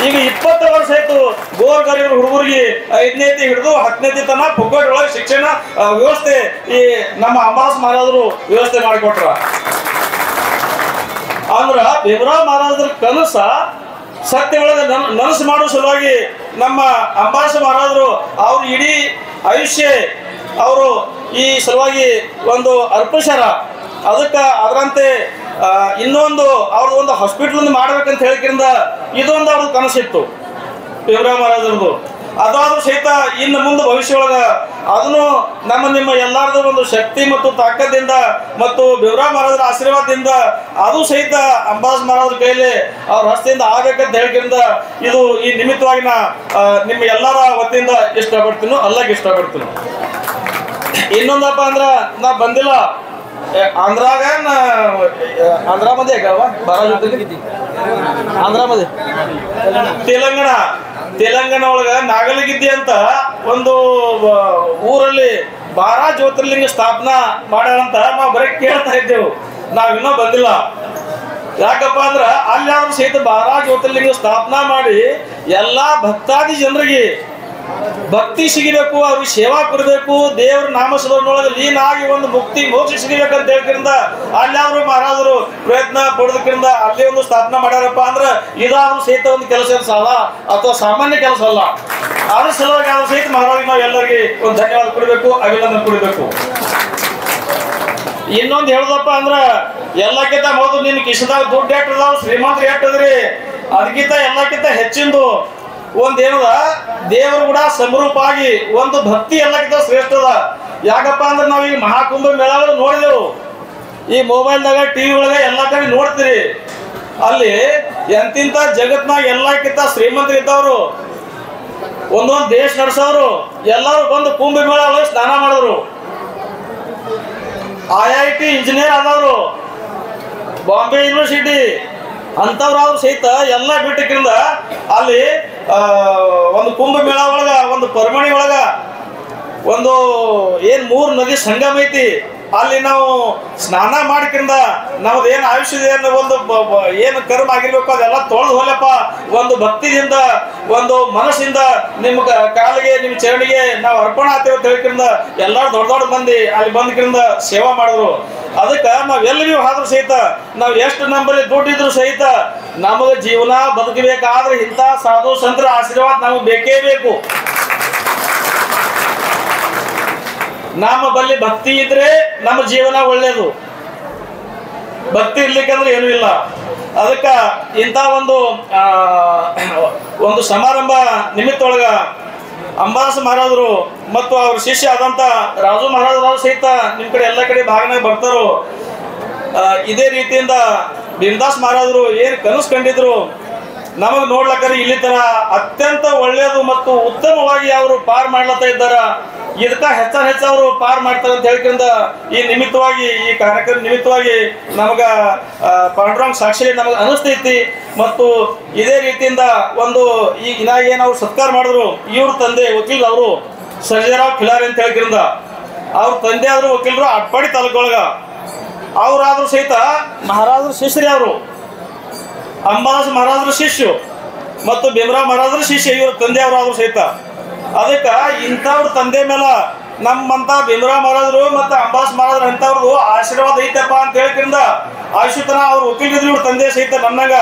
ಈಗ 20 ವರ್ಷ ಆಯ್ತು. ಗೋರ್ ಗರೀಬ್ ಹುಡುಗರಿಗೆ 5ನೇತಿ ಹಿಡಿದು 10ನೇತಿ ತನಕ ಪುಕ್ಕಟ್ ಒಳಗೆ ಶಿಕ್ಷಣ ವ್ಯವಸ್ಥೆ ಈ ನಮ್ಮ ಅಂಬಾದಾಸ ಮಹಾರಾಜರು ವ್ಯವಸ್ಥೆ ಮಾಡಿಕೊಟ್ರ. ಅಂದ್ರ ಭೀಮರಾವ್ ಮಹಾರಾಜರ ಕನಸ ಸತ್ಯ ಒಳಗೆ ನನಸು ಮಾಡುವ ಸಲುವಾಗಿ ನಮ್ಮ ಅಂಬಾದಾಸ ಮಹಾರಾಜರು ಅವ್ರು ಇಡೀ ಆಯುಷ್ಯ ಅವರು ಈ ಸಲುವಾಗಿ ಒಂದು ಅರ್ಪಿಸ್ಯಾರ. ಅದಕ್ಕೆ ಅದರಂತೆ ಇನ್ನೊಂದು ಅವ್ರದ್ದು ಒಂದು ಹಾಸ್ಪಿಟ್ಲ್ ಮಾಡ್ಬೇಕಂತ ಹೇಳಿದ್ರಿಂದ ಇದೊಂದು ಅವ್ರದ್ದು ಕನಸಿತ್ತು ಭೀಮರಾವ್ ಮಹಾರಾಜರದು. ಅದಾದ್ರೂ ಸಹಿತ ಇನ್ನು ಮುಂದೆ ಭವಿಷ್ಯ ಒಳಗ ಅದನ್ನು ನಿಮ್ಮ ಎಲ್ಲರದು ಒಂದು ಶಕ್ತಿ ಮತ್ತು ತಾಕತ್ತಿಂದ ಮತ್ತು ಭೀಮರಾವ್ ಮಹಾರಾಜರ ಆಶೀರ್ವಾದದಿಂದ ಅದು ಸಹಿತ ಅಂಬಾದಾಸ ಮಹಾರಾಜರ ಕೈಲಿ ಅವ್ರ ಹಸ್ತಿಯಿಂದ ಆಗ್ಬೇಕಂತ ಹೇಳ್ಕಿಂದ ಇದು ಈ ನಿಮಿತ್ತವಾಗಿ ನಿಮ್ಮ ಎಲ್ಲರ ವತಿಯಿಂದ ಇಷ್ಟಪಡ್ತೀನಿ, ಅಲ್ಲಾಗ ಇಷ್ಟಪಡ್ತೀನಿ. ಇನ್ನೊಂದಪ್ಪ ಅಂದ್ರ ನಾ ಬಂದಿಲ್ಲ आंध्राग आंध्रामध्ये आहे का बारा ज्योतिर्लिंग आंध्रामध्ये तेलंगाಣ ಒಳಗ ನಾಗಲಗಿದ್ದಿ ಅಂತ ಒಂದು ಊರಲ್ಲಿ 12 ಜ್ಯೋತಿರ್ಲಿಂಗ ಸ್ಥಾಪನಾ ಮಾಡ್ಯಾರಂತ ನಾವು ಬರೀ ಕೇಳ್ತಾ ಇದ್ದೇವೆ, ನಾವಿನ್ನೂ ಬಂದಿಲ್ಲ. ಯಾಕಪ್ಪ ಅಂದ್ರ ಅಲ್ಲಾದ್ರೂ ಸಹಿತ 12 ಜ್ಯೋತಿರ್ಲಿಂಗ ಸ್ಥಾಪನಾ ಮಾಡಿ ಎಲ್ಲಾ ಭಕ್ತಾದಿ ಜನರಿಗೆ ಭಕ್ತಿ ಸಿಗಬೇಕು, ಅವ್ರಿಗೆ ಸೇವಾ ಕೊಡಬೇಕು, ದೇವರ ನಾಮಸ್ಮರಣೆಯೊಳಗೆ ಲೀನ ಆಗಿ ಒಂದು ಮುಕ್ತಿ ಮೋಕ್ಷ ಸಿಗಬೇಕಂತ ಹೇಳ್ಕಿರಿಂದ ಅಲ್ಲಾದ್ರೂ ಮಹಾರಾಜರು ಪ್ರಯತ್ನ ಪಡೋದಕ್ಕಿಂತ ಅಲ್ಲಿ ಒಂದು ಸ್ಥಾಪನಾ ಮಾಡ್ಯಾರಪ್ಪ ಅಂದ್ರೆ ಇದಾದ್ರೂ ಸಹಿತ ಒಂದು ಕೆಲಸ ಅಲ್ಲ ಅಥವಾ ಸಾಮಾನ್ಯ ಕೆಲಸ ಅಲ್ಲ. ಅದ್ರ ಸಲುವಾಗಿ ಆದ್ರೂ ಸಹಿತ ಮಹಾರಾಜರಿಗೆ ನಾವು ಎಲ್ಲರಿಗೆ ಒಂದು ಧನ್ಯವಾದ ಕೊಡಬೇಕು, ಅಭಿನಂದನೆ ಕೊಡಬೇಕು. ಇನ್ನೊಂದು ಹೇಳದಪ್ಪ ಅಂದ್ರ ಎಲ್ಲಕ್ಕಿಂತ ಮೊದಲು ನಿನ್ ಕಿಶದಾಗ ದುಡ್ಡು ಎಟ್ಟದಾವ್, ಶ್ರೀಮಂತರು ಎಟ್ಟದ್ರಿ, ಅದಕ್ಕಿಂತ ಎಲ್ಲಕ್ಕಿಂತ ಹೆಚ್ಚಿಂದು ಒಂದೇನದ ದೇವರು ಕೂಡ ಸಮರೂಪಾಗಿ ಒಂದು ಭಕ್ತಿ ಎಲ್ಲಕ್ಕಿಂತ ಶ್ರೇಷ್ಠ ಅದ. ಯಾಕಪ್ಪ ಅಂದ್ರೆ ನಾವೀಗ ಮಹಾಕುಂಭ ಮೇಳಗಳು ನೋಡಿದೆವು, ಈ ಮೊಬೈಲ್ದಾಗ ಟಿವಿ ಒಳಗೆ ಎಲ್ಲ ಕಡೆ ನೋಡ್ತೀರಿ. ಅಲ್ಲಿ ಎಂತಿಂತ ಜಗತ್ನಾಗ ಎಲ್ಲಕ್ಕಿಂತ ಶ್ರೀಮಂತರಿದ್ದವರು, ಒಂದೊಂದು ದೇಶ ನಡೆಸೋರು ಎಲ್ಲರೂ ಬಂದು ಕುಂಭ ಮೇಳ ಒಳಗೆ ಸ್ನಾನ ಮಾಡಿದ್ರು. IIT ಇಂಜಿನಿಯರ್ ಆದವರು, ಬಾಂಬೆ ಯೂನಿವರ್ಸಿಟಿ ಅಂತವ್ರಾದ್ರು ಸಹಿತ ಎಲ್ಲ ಬಿಟ್ಟಕ್ಕಿಂದ ಅಲ್ಲಿ ಒಂದು ಕುಂಭ ಮೇಳ ಒಳಗ ಒಂದು ಪರಮಣಿ ಒಳಗ ಒಂದು ಏನ್ 3 ನದಿ ಸಂಗಮ ಐತಿ, ಅಲ್ಲಿ ನಾವು ಸ್ನಾನ ಮಾಡ್ಕಿಂದ ನಮ್ದು ಏನು ಆಯುಷ್ಯದ ಏನು ಒಂದು ಏನು ಕರ್ಮ ಆಗಿರ್ಬೇಕು ಅದೆಲ್ಲ ತೊಳೆದು ಹೋಲಪ್ಪ ಒಂದು ಭಕ್ತಿಯಿಂದ ಒಂದು ಮನಸ್ಸಿಂದ ನಿಮ್ಮ ಕಾಲಿಗೆ ನಿಮ್ಮ ಚರಣಿಗೆ ನಾವು ಅರ್ಪಣ ಆಗ್ತೇವೆ ಅಂತ ಹೇಳ್ಕಿಂದ ಎಲ್ಲರೂ ದೊಡ್ಡ ದೊಡ್ಡ ಮಂದಿ ಅಲ್ಲಿ ಬಂದ್ಕಿಂದ ಸೇವಾ ಮಾಡಿದ್ರು. ಅದಕ್ಕೆ ನಾವು ಎಲ್ಲಿ ಆದ್ರೂ ಸಹಿತ ನಾವು ಎಷ್ಟು ನಂಬಲ್ಲಿ ದುಡ್ಡಿದ್ರು ಸಹಿತ ನಮಗೆ ಜೀವನ ಬದುಕಬೇಕಾದ್ರೆ ಇಂಥ ಸಾಧು ಸಂತರ ಆಶೀರ್ವಾದ ನಮಗೆ ಬೇಕೇ ಬೇಕು. ನಮ್ಮ ಬಲ್ಲಿ ಭಕ್ತಿ ಇದ್ರೆ ನಮ್ಮ ಜೀವನ ಒಳ್ಳೇದು, ಭಕ್ತಿ ಇರ್ಲಿಕ್ಕಂದ್ರೆ ಏನೂ ಇಲ್ಲ. ಅದಕ್ಕೆ ಇಂಥ ಒಂದು ಸಮಾರಂಭ ನಿಮಿತ್ತೊಳಗ ಅಂಬಾದಾಸ್ ಮಹಾರಾಜರು ಮತ್ತು ಅವ್ರ ಶಿಷ್ಯ ಆದಂಥ ರಾಜು ಮಹಾರಾಜರು ಸಹಿತ ನಿಮ್ಮ ಕಡೆ ಎಲ್ಲ ಕಡೆ ಭಾಗನಾಗ ಬರ್ತಾರೋ. ಇದೇ ರೀತಿಯಿಂದ ಭೀಮದಾಸ್ ಮಹಾರಾಜರು ಏನು ಕನಸು ಕಂಡಿದ್ರು ನಮಗೆ ನೋಡ್ಲಕ್ಕರೆ ಇಲ್ಲಿ ತರ ಅತ್ಯಂತ ಒಳ್ಳೆಯದು ಮತ್ತು ಉತ್ತಮವಾಗಿ ಅವರು ಪಾರ್ ಮಾಡ್ಲತ್ತಾ ಇದ್ದಾರ. ಇದಕ್ಕ ಹೆಚ್ಚು ಅವರು ಪಾರ್ ಮಾಡ್ತಾರೆ ಅಂತ ಹೇಳ್ಕೊಂಡ ಈ ನಿಮಿತ್ತವಾಗಿ ಈ ಕಾರ್ಯಕ್ರಮ ನಿಮಿತ್ತವಾಗಿ ನಮಗ ಪಾಂಡುರಂಗ ಸಾಕ್ಷಿ ನಮಗೆ ಅನಿಸ್ತೈತಿ. ಮತ್ತು ಇದೇ ರೀತಿಯಿಂದ ಒಂದು ಈಗ ಏನು ಅವ್ರು ಸತ್ಕಾರ ಮಾಡಿದ್ರು ಇವ್ರ ತಂದೆ ವಕೀಲ್ ಅವರು ಸರ್ಜರಾವ್ ಖಿಲಾರಿ ಅಂತ ಹೇಳ್ಕೊಂಡ ಅವ್ರ ತಂದೆ ಆದ್ರು ವಕೀಲರು ಅಟ್ಪಾಡಿ ತಾಲೂಕೊಳಗ ಅವರಾದ್ರೂ ಸಹಿತ ಮಹಾರಾಜರ ಶಿಷ್ಯರೇ ಅವರು. ಅಂಬಾದಾಸ್ ಮಹಾರಾಜರ ಶಿಷ್ಯ ಮತ್ತು ಭೀಮರಾವ್ ಮಹಾರಾಜರ ಶಿಷ್ಯ ಇವ್ರ ತಂದೆಯವರಾದ್ರು ಸಹಿತ. ಅದಕ್ಕೆ ಇಂಥವ್ರ ತಂದೆ ಮೇಲೆ ನಮ್ಮಂತ ಭೀಮರಾವ್ ಮಹಾರಾಜರು ಮತ್ತು ಅಂಬಾದಾಸ್ ಮಹಾರಾಜರು ಅಂಥವ್ರದ್ದು ಆಶೀರ್ವಾದ ಐತಪ್ಪ ಅಂತ ಹೇಳ್ಕಿಂದ ಆಯುಷ್ಯತನ ಅವ್ರು ವಕೀಲಿದ್ರು ಇವ್ರ ತಂದೆ ಸಹಿತ ನನ್ನಂಗ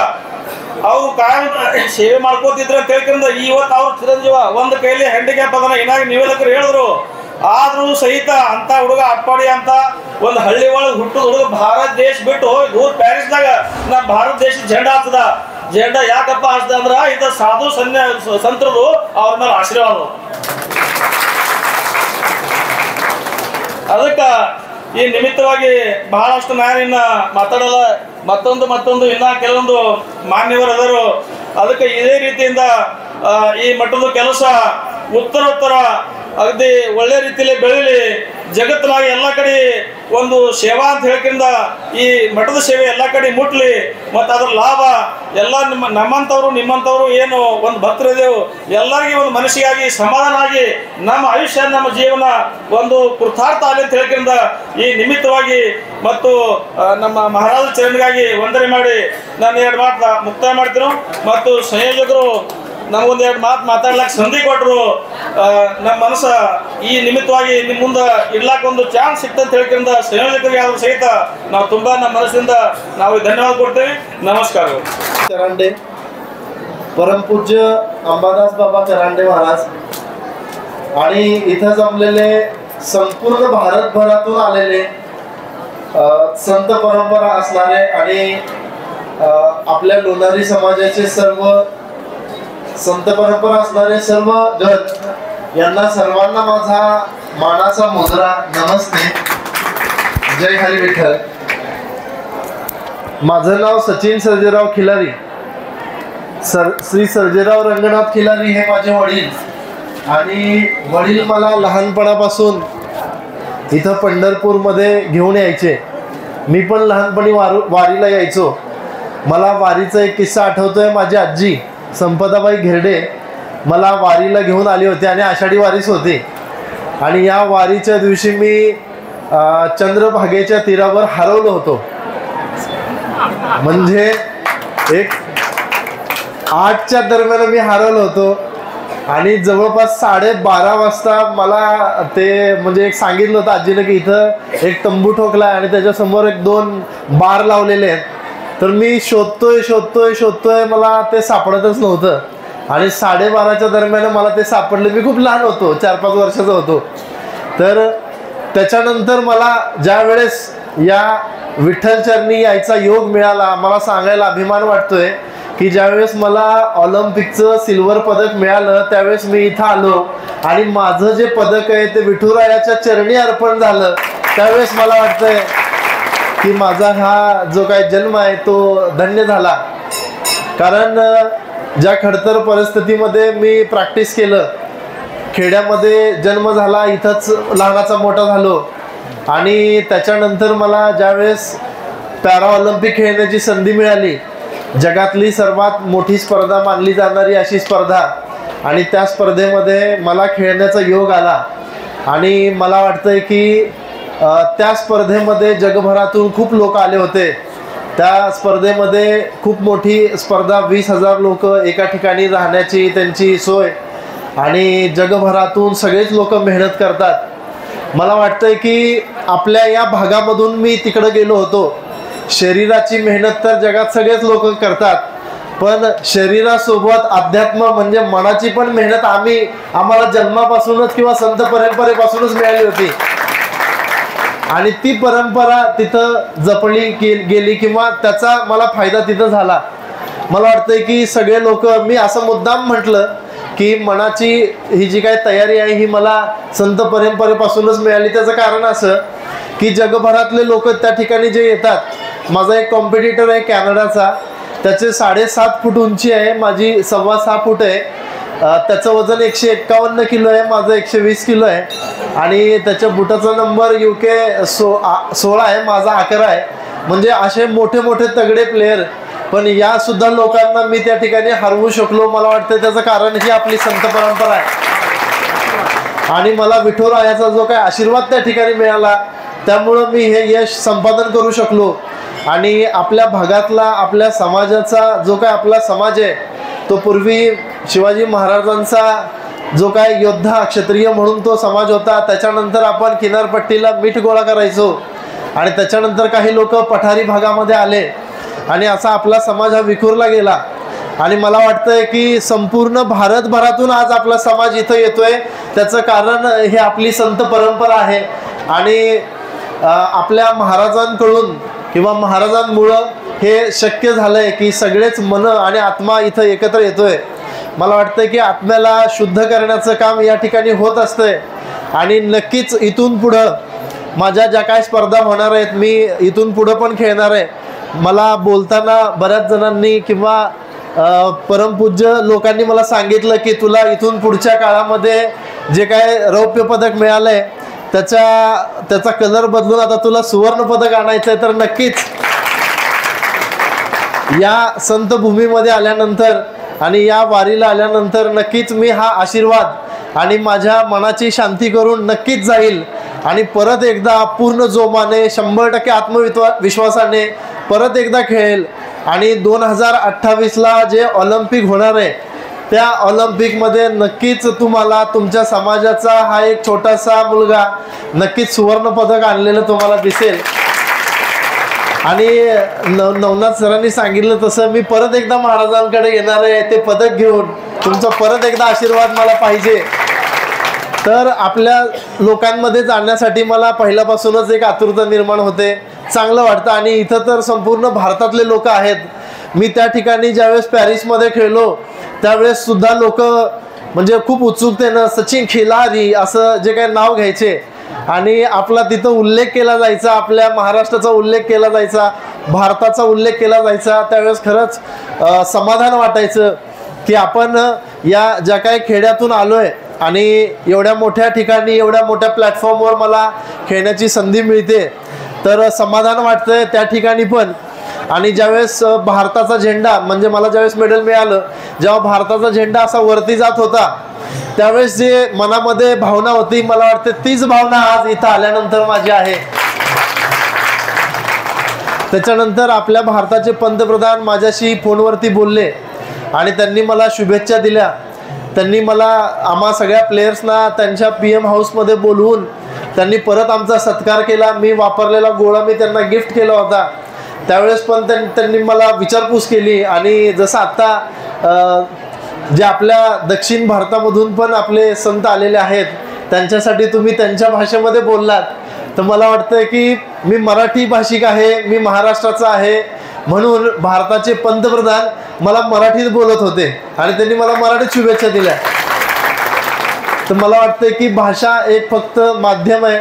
ಅವ್ರು ಕಾಯಂ ಸೇವೆ ಮಾಡ್ಕೋತಿದ್ರು ಅಂತ ಹೇಳ್ಕಿಂದ ಇವತ್ತು ಅವ್ರ ಚಿರಂಜೀವ ಒಂದು ಕೈಲಿ ಹ್ಯಾಂಡಿಕ್ಯಾಪ್ ಅದನ್ನ ಏನಾಗಿ ನೀವೆಲ್ಲಕರು ಹೇಳಿದ್ರು. ಆದ್ರೂ ಸಹಿತ ಅಂತ ಹುಡುಗ ಅಟ್ಪಾಡಿ ಅಂತ ಒಂದು ಹಳ್ಳಿ ಒಳಗೆ ಹುಟ್ಟದ ಹುಡುಗ ಭಾರತ ದೇಶ ಬಿಟ್ಟು ದೂರ ಪ್ಯಾರಿಸ್ನಾಗ ನಮ್ಮ ಭಾರತ ದೇಶದ ಜೆಂಡಾ ಹಾಕ್ತದ. ಜೆಂಡಾ ಯಾಕಪ್ಪ ಹಾಕ್ತದ ಅಂದ್ರ ಇಂಥ ಸಾಧು ಸಂತರದು ಅವ್ರ ಮೇಲೆ ಆಶೀರ್ವಾದ. ಅದಕ್ಕೆ ಈ ನಿಮಿತ್ತವಾಗಿ ಬಹಳಷ್ಟು ನಾನಿನ್ನ ಮಾತಾಡಲ್ಲ. ಮತ್ತೊಂದು ಇನ್ನ ಕೆಲವೊಂದು ಮಾನ್ಯವರು ಅದರು. ಅದಕ್ಕೆ ಇದೇ ರೀತಿಯಿಂದ ಈ ಮಟ್ಟದ ಕೆಲಸ ಉತ್ತರ ಅಗದಿ ಒಳ್ಳೆ ರೀತಿಯಲ್ಲಿ ಬೆಳೀಲಿ, ಜಗತ್ತಿನಾಗಿ ಎಲ್ಲ ಕಡೆ ಒಂದು ಸೇವಾ ಅಂತ ಹೇಳ್ಕಿಂದ ಈ ಮಠದ ಸೇವೆ ಎಲ್ಲ ಕಡೆ ಮುಟ್ಲಿ. ಮತ್ತು ಅದ್ರ ಲಾಭ ಎಲ್ಲ ನಮ್ಮಂಥವ್ರು ನಿಮ್ಮಂಥವ್ರು ಏನು ಒಂದು ಭಕ್ತರಿದ್ದೇವೆ ಎಲ್ಲರಿಗೂ ಒಂದು ಮನಸ್ಸಿಗಾಗಿ ಸಮಾಧಾನ ಆಗಿ ನಮ್ಮ ಆಯುಷ್ಯ ನಮ್ಮ ಜೀವನ ಒಂದು ಕೃತಾರ್ಥ ಆಗಲಿ ಅಂತ ಹೇಳ್ಕಿಂದ ಈ ನಿಮಿತ್ತವಾಗಿ ಮತ್ತು ನಮ್ಮ ಮಹಾರಾಜ ಚರಣಿಗಾಗಿ ವಂದನೆ ಮಾಡಿ ನಾನು 2 ಮಾತು ಮುಕ್ತಾಯ ಮಾಡ್ತೀನಿ. ಮತ್ತು ಸಂಯೋಜಕರು ನಮಗೊಂದು 2 ಮಾತು ಮಾತಾಡ್ಲಿಕ್ಕೆ ಸಂಧಿ ಕೊಟ್ಟರು. ನಮ್ಮ ಮನಸ್ಸ ಈ ನಿಮಿತ್ತವಾಗಿ ನಿಮ್ಮ ಮುಂದೆ ಇಡ್ಲಾಕ ಒಂದು ಚಾನ್ಸ್ ಸಿಕ್ತಂತ ಹೇಳ್ಕೊಂಡ ಸಂಯೋಜಕರಿಗೆ ಆದರೂ ಸಹಿತ ನಾವು ತುಂಬಾ ನಮ್ಮ ಮನಸ್ಸಿಂದ ನಾವು ಧನ್ಯವಾದ ಕೊಡ್ತೇವೆ. नमस्कार. करांडे परमपूज्य अंबादास बाबा करांडे महाराज आणि इथं जमलेले संपूर्ण भारतभरातून आलेले संत परंपरा असणारे आणि आपल्या लोणारी समाजाचे सर्व संत परंपरा असणारे सर्व गण यांना सर्वांना माझा मानाचा मुद्रा नमस्ते. जय हरी विठ्ठल. माझं नाव सचिन सर्जेराव खिलारी. श्री सर्जेराव रंगनाथ खिलारी हे माझे वडील आणि वडील मला लहानपणापासून इथं पंढरपूरमध्ये घेऊन यायचे. मी पण लहानपणी वारीला यायचो. मला वारीचा एक किस्सा आठवतोय. माझी आजी संपदाबाई घेरडे मला वारीला घेऊन आली होती आणि आषाढी वारीच होती. आणि या वारीच्या दिवशी मी चंद्रभागेच्या तीरावर हरवलो होतो. म्हणजे एक 8च्या दरम्यान मी हरवलो होतो आणि जवळपास 12:30 वाजता मला ते म्हणजे एक सांगितलं होतं आजीने की इथं एक तंबू ठोकला आणि त्याच्यासमोर 1-2 बार लावलेले आहेत. तर मी शोधतोय मला ते सापडतच नव्हतं. आणि 12:30च्या दरम्यान मला ते सापडले. मी खूप लहान होतो, 4-5 वर्षाचा होतो. तर त्याच्यानंतर मला ज्या वेळेस या विठ्ठल चरणी यायचा योग मिळाला, मला सांगायला अभिमान वाटतोय की ज्यावेळेस मला ऑलिम्पिकचं सिल्वर पदक मिळालं त्यावेळेस मी इथं आलो आणि माझं जे पदक आहे ते विठुरायाच्या चरणी अर्पण झालं. त्यावेळेस मला वाटतंय की माझा हा जो काही जन्म आहे तो धन्य झाला. कारण ज्या खडतर परिस्थितीमध्ये मी प्रॅक्टिस केलं, खेड्यामध्ये जन्म झाला, इथंच लहानाचा मोठा झालो आणि त्याच्यानंतर मला ज्यावेळेस पॅरा ऑलिम्पिक खेळण्याची संधी मिळाली, जगातली सर्वात मोठी स्पर्धा मानली जाणारी अशी स्पर्धा, आणि त्या स्पर्धेमध्ये मला खेळण्याचा योग आला. आणि मला वाटतंय की त्या स्पर्धेमध्ये जगभरातून खूप लोक आले होते. त्या स्पर्धेमध्ये खूप मोठी स्पर्धा, 20,000 लोक एका ठिकाणी राहण्याची त्यांची सोय, आणि जगभरातून सगळेच लोक मेहनत करतात. मला वाटतंय की आपल्या या भागामधून मी तिकडे गेलो होतो. शरीराची मेहनत तर जगात सगळेच लोक करतात, पण शरीरासोबत अध्यात्म म्हणजे मनाची पण मेहनत आम्हाला जन्मापासूनच किंवा संत परंपरेपासूनच मिळाली होती, आणि ती परंपरा तिथं जपली गेली किंवा त्याचा मला फायदा तिथं झाला. मला वाटतंय की सगळे लोक, मी असं मुद्दाम म्हटलं की मनाची ही जी काही तयारी आहे ही मला संत परंपरेपासूनच मिळाली. त्याचं कारण असं की जगभरातले लोक त्या ठिकाणी जे येतात, माझा एक कॉम्पिटिटर आहे कॅनडाचा, त्याचे 7.5 फूट उंची आहे, माझी 6.25 फूट आहे. त्याचं वजन 151 किलो आहे, माझं 120 किलो आहे, आणि त्याच्या बुटाचा नंबर UK 16 आहे, माझा 11 आहे. म्हणजे असे मोठे मोठे तगडे प्लेयर, पण या सुद्धा लोकांना मी त्या ठिकाणी हरवू शकलो. मला वाटतं त्याचं कारण ही आपली संत परंपरा आहे, आणि मला विठुरायाचा जो काही आशीर्वाद त्या ठिकाणी मिळाला, त्यामुळं मी हे यश संपादन करू शकलो. आणि आपल्या भागातला, आपल्या समाजाचा जो काय आपला समाज आहे, तो पूर्वी शिवाजी महाराजांचा जो काय योद्धा क्षत्रिय म्हणून तो समाज होता. त्याच्यानंतर आपण किनारपट्टीला मीठ गोळा करायचो, आणि त्याच्यानंतर काही लोक पठारी भागामध्ये आले, आणि असा आपला समाज हा विखुरला गेला. आणि मला वाटतंय की संपूर्ण भारतभरातून आज आपला समाज इथं येतोय, त्याचं कारण हे आपली संत परंपरा आहे. आणि आपल्या महाराजांकडून किंवा महाराजांमुळं हे शक्य झालंय की सगळेच मन आणि आत्मा इथं एकत्र येतोय. मला वाटतंय की आत्म्याला शुद्ध करण्याचं काम या ठिकाणी होत असतंय, आणि नक्कीच इथून पुढं माझ्या ज्या काय स्पर्धा होणार आहेत, मी इथून पुढं पण खेळणार आहे. मला बोलताना बऱ्याच जणांनी किंवा परमपूज्य लोकांनी मला सांगितलं की तुला इथून पुढच्या काळामध्ये जे काय रौप्य पदक मिळालंय त्याचा कलर बदलून आता तुला सुवर्ण पदक आणायचंय. तर नक्कीच या संत भूमीमध्ये आल्यानंतर आणि या वारीला आल्यानंतर नक्कीच मी हा आशीर्वाद आणि माझ्या मनाची शांती करून नक्कीच जाईल, आणि परत एकदा पूर्ण जोमाने 100% आत्मविश्वासाने परत एकदा खेळेल. आणि 2028ला जे ऑलिम्पिक होणार आहे, त्या ऑलिम्पिकमध्ये नक्कीच तुम्हाला तुमच्या समाजाचा हा एक छोटासा मुलगा नक्कीच सुवर्ण पदक आणलेलं तुम्हाला दिसेल. आणि नवनाथ सरांनी सांगितलं तसं मी परत एकदा महाराजांकडे येणार आहे ते पदक घेऊन. तुमचा परत एकदा आशीर्वाद मला पाहिजे. तर आपल्या लोकांमध्ये जाण्यासाठी मला पहिल्यापासूनच एक आतुरता निर्माण होते, चांगलं वाटतं. आणि इथं तर संपूर्ण भारतातले लोक आहेत. मी त्या ठिकाणी ज्यावेळेस पॅरिसमध्ये खेळलो त्यावेळेस सुद्धा लोक म्हणजे खूप उत्सुकतेनं सचिन खिलारी असं जे काही नाव घ्यायचे, आणि आपला तिथं उल्लेख केला जायचा, आपल्या महाराष्ट्राचा उल्लेख केला जायचा, भारताचा उल्लेख केला जायचा. त्यावेळेस खरंच समाधान वाटायचं की आपण या ज्या काही खेड्यातून आलोय आणि एवढ्या मोठ्या ठिकाणी एवढ्या मोठ्या प्लॅटफॉर्मवर मला खेळण्याची संधी मिळते, तर समाधान वाटतंय त्या ठिकाणी पण. आणि ज्यावेळेस भारताचा झेंडा म्हणजे मला ज्यावेळेस मेडल मिळालं, जेव्हा भारताचा झेंडा असा वरती जात होता त्यावेळेस जे मनामध्ये भावना होती, मला वाटते तीच भावना आज इथं आल्यानंतर माझी आहे. त्याच्यानंतर आपल्या भारताचे पंतप्रधान माझ्याशी फोनवरती बोलले आणि त्यांनी मला शुभेच्छा दिल्या. त्यांनी मला आम्हा सगळ्या प्लेयर्सना त्यांच्या PM हाऊसमध्ये बोलवून त्यांनी परत आमचा सत्कार केला. मी वापरलेला गोळा मी त्यांना गिफ्ट केला होता. त्यावेळेस पण त्यांनी मला विचारपूस केली. आणि जसं आत्ता जे आपल्या दक्षिण भारतामधून पण आपले संत आलेले आहेत त्यांच्यासाठी तुम्ही त्यांच्या भाषेमध्ये बोललात, तर मला वाटतं की मी मराठी भाषिक आहे, मी महाराष्ट्राचा आहे, म्हणून भारताचे पंतप्रधान मला मराठीत बोलत होते आणि त्यांनी मला मराठीत शुभेच्छा दिल्या. तर मला वाटतं की भाषा एक फक्त माध्यम आहे.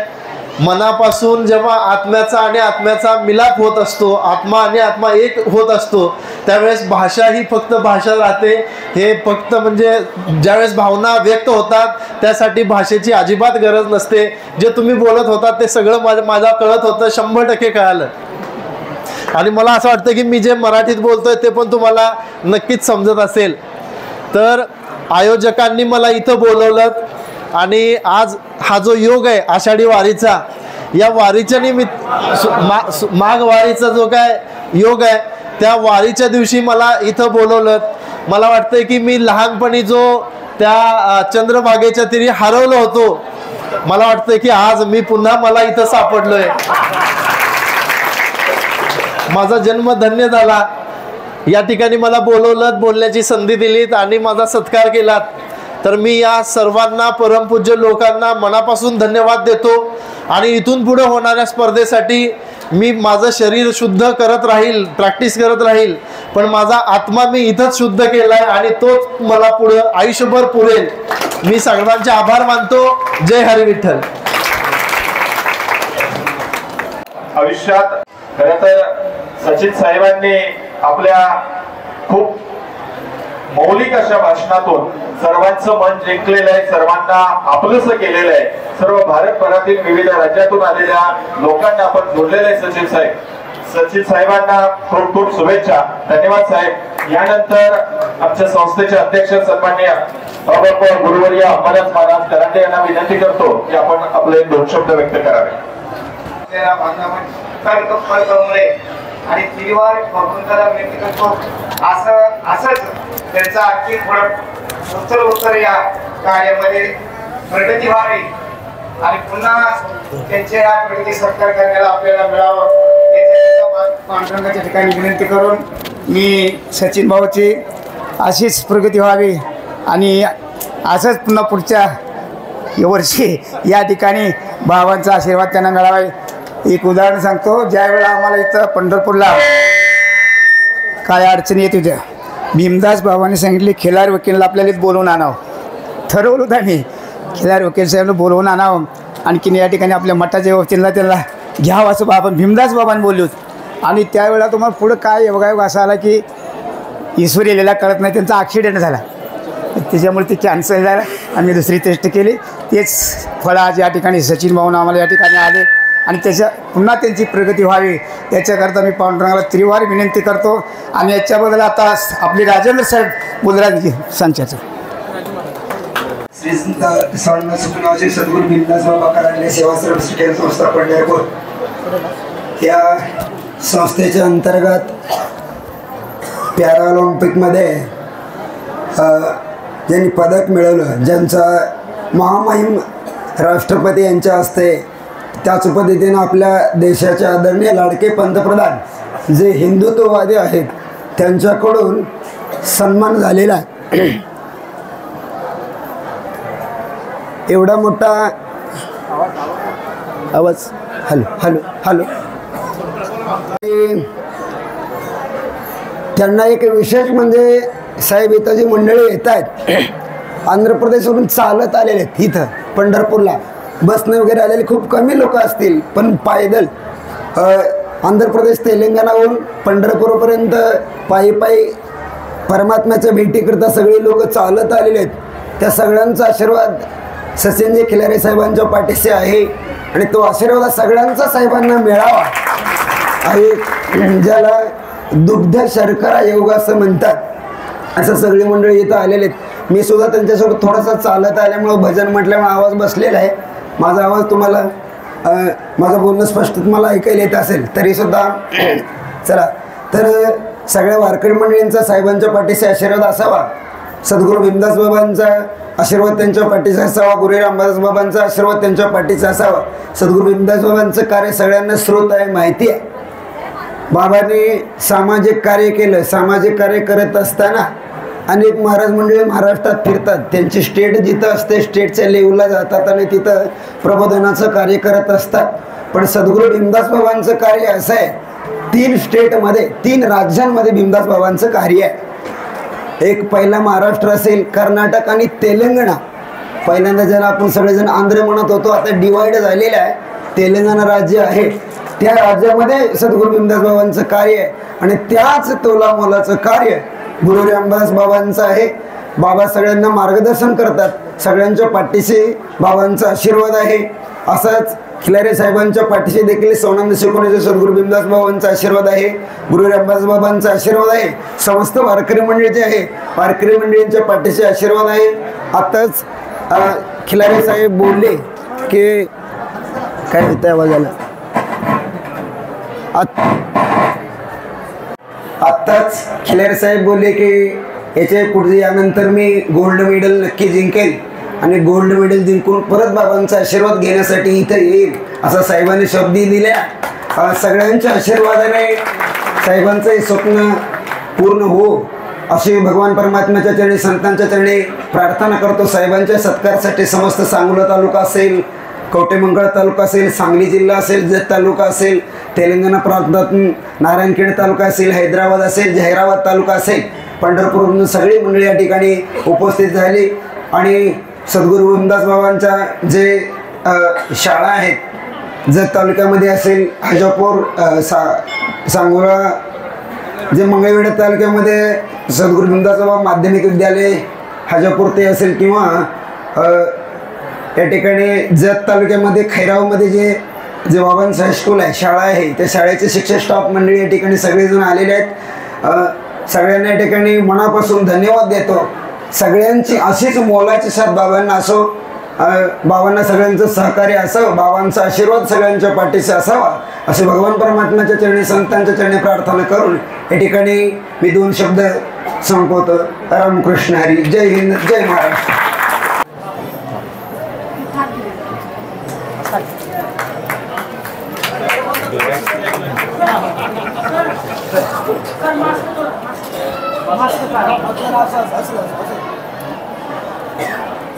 मनापासून जेव्हा आत्म्याचा मिलाप होत असतो, आत्मा आणि आत्मा एक होत असतो, त्यावेळेस भाषा ही फक्त भाषा राहते. हे फक्त म्हणजे ज्यावेळेस भावना व्यक्त होतात त्यासाठी भाषेची अजिबात गरज नसते. जे तुम्ही बोलत होतात ते सगळं माझा कळत होतं, 100% कळालं. आणि मला असं वाटतं की मी जे मराठीत बोलतोय ते पण तुम्हाला नक्कीच समजत असेल. तर आयोजकांनी मला इथं बोलवलं आणि आज हा जो योग आहे आषाढी वारीचा, या वारीच्या माघ वारीचा जो काय योग आहे त्या वारीच्या दिवशी मला इथं बोलवलं. मला वाटतंय की मी लहानपणी जो त्या चंद्रभागेच्या तिरी हरवलो होतो, मला वाटतंय की आज मी पुन्हा मला इथं सापडलोय. माझा जन्म धन्य झाला. या ठिकाणी मला बोलवलं, बोलण्याची संधी दिलीत आणि माझा सत्कार केलात. तर मी या सर्वांना, परमपूज्य लोकांना मनापासून धन्यवाद देतो. आणि इथून पुढे होणाऱ्या स्पर्धेसाठी मी माझं शरीर शुद्ध करत राहील, प्रॅक्टिस करत राहील, पण माझा आत्मा मी इथंच शुद्ध केलाय आणि तोच मला पुढे आयुष्यभर पुरेल. मी सर्वांचे आभार मानतो. जय हरी विठ्ठल. आयुष्यात खरं तर सचिन साहेबांनी आपल्या खूप मौलिक अशा भाषणातून सर्वांचं मन जिंकलेलं आहे, सर्वांना आपलंसं केलेलं आहे. सर्व भारतभरातील विविध राज्यातून आलेल्या लोकांना आपण जोडलेलं आहे सचिन साहेब. सचिन साहेबांना खूप खूप शुभेच्छा. धन्यवाद साहेब. यानंतर आमच्या संस्थेचे अध्यक्ष सन्माननीय गुरुवर्य अंबादास महाराज कराटे यांना विनंती करतो की आपण आपले 2 शब्द व्यक्त करावे. आणि तिरीवार भगवंताला विनंती करतो असंच त्यांचा आणखी थोडं उत्तर या कार्यामध्ये प्रगती व्हावी आणि पुन्हा त्यांच्या या प्रगती सत्कार करण्याला आपल्याला मिळावं पांडुरंगाच्या ठिकाणी विनंती करून मी सचिन भाऊची अशीच प्रगती व्हावी आणि असंच पुन्हा पुढच्या वर्षी या ठिकाणी भावांचा आशीर्वाद त्यांना मिळावा. एक उदाहरण सांगतो. ज्यावेळेला आम्हाला इथं पंढरपूरला काय अडचणी येत होत्या, भीमदास बाबांनी सांगितले खिलार वकीलला आपल्याला बोलवून आणावं. ठरवलं होतं आम्ही खिलार वकील साहेबला बोलवून आणावं. आणखीन या ठिकाणी आपल्या मठाच्या वकीलला त्याला घ्यावं असं भीमदास बाबांनी बोलले होते. आणि त्यावेळेला तुम्हाला पुढं काय योगायोग असा आला की ईश्वर यायला कळत नाही, त्यांचा ॲक्सिडेंट झाला. त्याच्यामुळे ते कॅन्सल झालं. आम्ही दुसरी टेस्ट केली. तेच फळ आज या ठिकाणी सचिन भाऊन आम्हाला या ठिकाणी आले आणि त्याच्या पुन्हा त्यांची प्रगती व्हावी याच्याकरता मी पांडुरंगाला त्रिवार विनंती करतो. आणि याच्याबद्दल आता आपले राजेंद्र साहेब बोलराज सांच्याचं. श्री स्वामी सुखनावचे सद्गुरू भीमदास बाबा कराडले सेवाश्रम शिक्षण संस्था पंढरपूर या संस्थेच्या अंतर्गत पॅरा ऑलिम्पिकमध्ये ज्यांनी पदक मिळवलं, ज्यांचा महामहिम राष्ट्रपती यांच्या हस्ते, त्याच पद्धतीनं आपल्या देशाचे आदरणीय लाडके पंतप्रधान जे हिंदुत्ववादी आहेत त्यांच्याकडून सन्मान झालेला आहे. एवढा मोठा आवाज हॅलो हॅलो हॅलो त्यांना एक विशेष म्हणजे साहेब इथं जी मंडळी येत आहेत आंध्र प्रदेशवरून चालत आलेले आहेत. इथं पंढरपूरला बसने वगैरे आलेले खूप कमी लोक असतील, पण पायदल आंध्र प्रदेश तेलंगणाहून पंढरपूरपर्यंत पायी पायी परमात्म्याच्या भेटीकरता सगळे लोक चालत आलेले आहेत. त्या सगळ्यांचा आशीर्वाद सचिनजी खिलारे साहेबांच्या पाठीशी आहे आणि तो आशीर्वाद सगळ्यांचा साहेबांना मिळावा आहे. ज्याला दुग्ध शर्करा योग असं म्हणतात, असं सगळी मंडळी इथं आलेले आहेत. मी सुद्धा त्यांच्यासोबत थोडासा चालत आल्यामुळं भजन म्हटल्यामुळे आवाज बसलेला आहे. माझा आवाज तुम्हाला माझं बोलणं स्पष्ट तुम्हाला ऐकायला येत असेल तरीसुद्धा चला. तर सगळ्या वारकरी मंडळींचा साहेबांच्या पाठीशी आशीर्वाद असावा. सद्गुरू भीमदास बाबांचा आशीर्वाद त्यांच्या पाठीचा असावा. गुरुवीर अंबादास बाबांचा आशीर्वाद त्यांच्या पाठीचा असावा. सद्गुरू भीमदास बाबांचं कार्य सगळ्यांना स्रोत आहे, माहिती आहे. बाबांनी सामाजिक कार्य केलं. सामाजिक कार्य करत असताना अनेक महाराज मंडळी महाराष्ट्रात फिरतात. त्यांची स्टेट जिथं असते स्टेटच्या लेवलला जातात आणि तिथं प्रबोधनाचं कार्य करत असतात. पण सद्गुरू भीमदास बाबांचं कार्य असं आहे, 3 स्टेटमध्ये 3 राज्यांमध्ये भीमदास बाबांचं कार्य आहे. एक पहिला महाराष्ट्र असेल, कर्नाटक आणि तेलंगणा. पहिल्यांदा ज्याला आपण सगळेजण आंध्र म्हणत होतो, आता डिवाइड झालेलं आहे. तेलंगणा राज्य आहे, त्या राज्यामध्ये सद्गुरू भीमदास बाबांचं कार्य आहे. आणि त्याच तोलामोलाचं कार्य गुरुवीर अंबादास बाबांचं आहे. बाबा सगळ्यांना मार्गदर्शन करतात. सगळ्यांच्या पाठीशी बाबांचा आशीर्वाद आहे. असंच खिलारे साहेबांच्या पाठीशी देखील सोनंद शिकवण्याचे सद्गुरू भीमदास बाबांचा आशीर्वाद आहे. गुरुवीर अंबादास बाबांचा आशीर्वाद आहे. समस्त वारकरी मंडळीचे आहे. वारकरी मंडळींच्या पाठीशी आशीर्वाद आहे. आताच खिलारे साहेब बोलले की काय होतं आवाजाला? आत्ताच खिलारे साहेब बोलले की याच्या पुढे यानंतर मी गोल्ड मेडल नक्की जिंकेल आणि गोल्ड मेडल जिंकून परत बाबांचा आशीर्वाद घेण्यासाठी इथं येईल असं साहेबांनी शब्द दिल्या. सगळ्यांच्या आशीर्वादाने साहेबांचं हे स्वप्न पूर्ण हो अशी भगवान परमात्म्याच्या चरणी संतांच्या चरणी प्रार्थना करतो. साहेबांच्या सत्कारासाठी समस्त सांगोला तालुका असेल, कवटेमंगळ तालुका असेल, सांगली जिल्हा असेल, जत तालुका असेल, तेलंगणा प्रांतातून नारायणखेड तालुका असेल, हैदराबाद असेल, जाहिराबाद तालुका असेल, पंढरपूरमधून सगळी मंडळी या ठिकाणी उपस्थित झाली. आणि सद्गुरू रामदास बाबांच्या जे शाळा आहेत जत तालुक्यामध्ये असेल, हजापूर, सांगोला, जे मंगळवेढा तालुक्यामध्ये सद्गुरू रामदास बाबा माध्यमिक विद्यालय हजापूर ते असेल, किंवा या ठिकाणी जत तालुक्यामध्ये खैरावमध्ये जे बाबांचं हायस्कूल आहे, शाळा आहे, त्या शाळेचे शिक्षक स्टाफ मंडळी या ठिकाणी सगळेजण आलेले आहेत. सगळ्यांना या ठिकाणी मनापासून धन्यवाद देतो. सगळ्यांची अशीच मोलाची साथ बाबांना असो, बाबांना सगळ्यांचं सहकार्य असावं, बाबांचा आशीर्वाद सगळ्यांच्या पाठीशी असावा असे भगवान परमात्म्याच्या चरणी संतांच्या चरणी प्रार्थना करून या ठिकाणी मी 2 शब्द संपवतो. रामकृष्ण हरी. जय हिंद, जय महाराष्ट्र.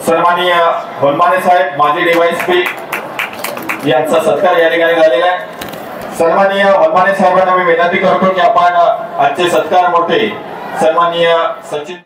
सन्माननीय होलमाने साहेब माजी DYSP यांचा सत्कार या ठिकाणी झालेला आहे. सन्माननीय होलमाने साहेबांना मी विनंती करतो की आपण आजचे सत्कार मोठे सन्माननीय सचिन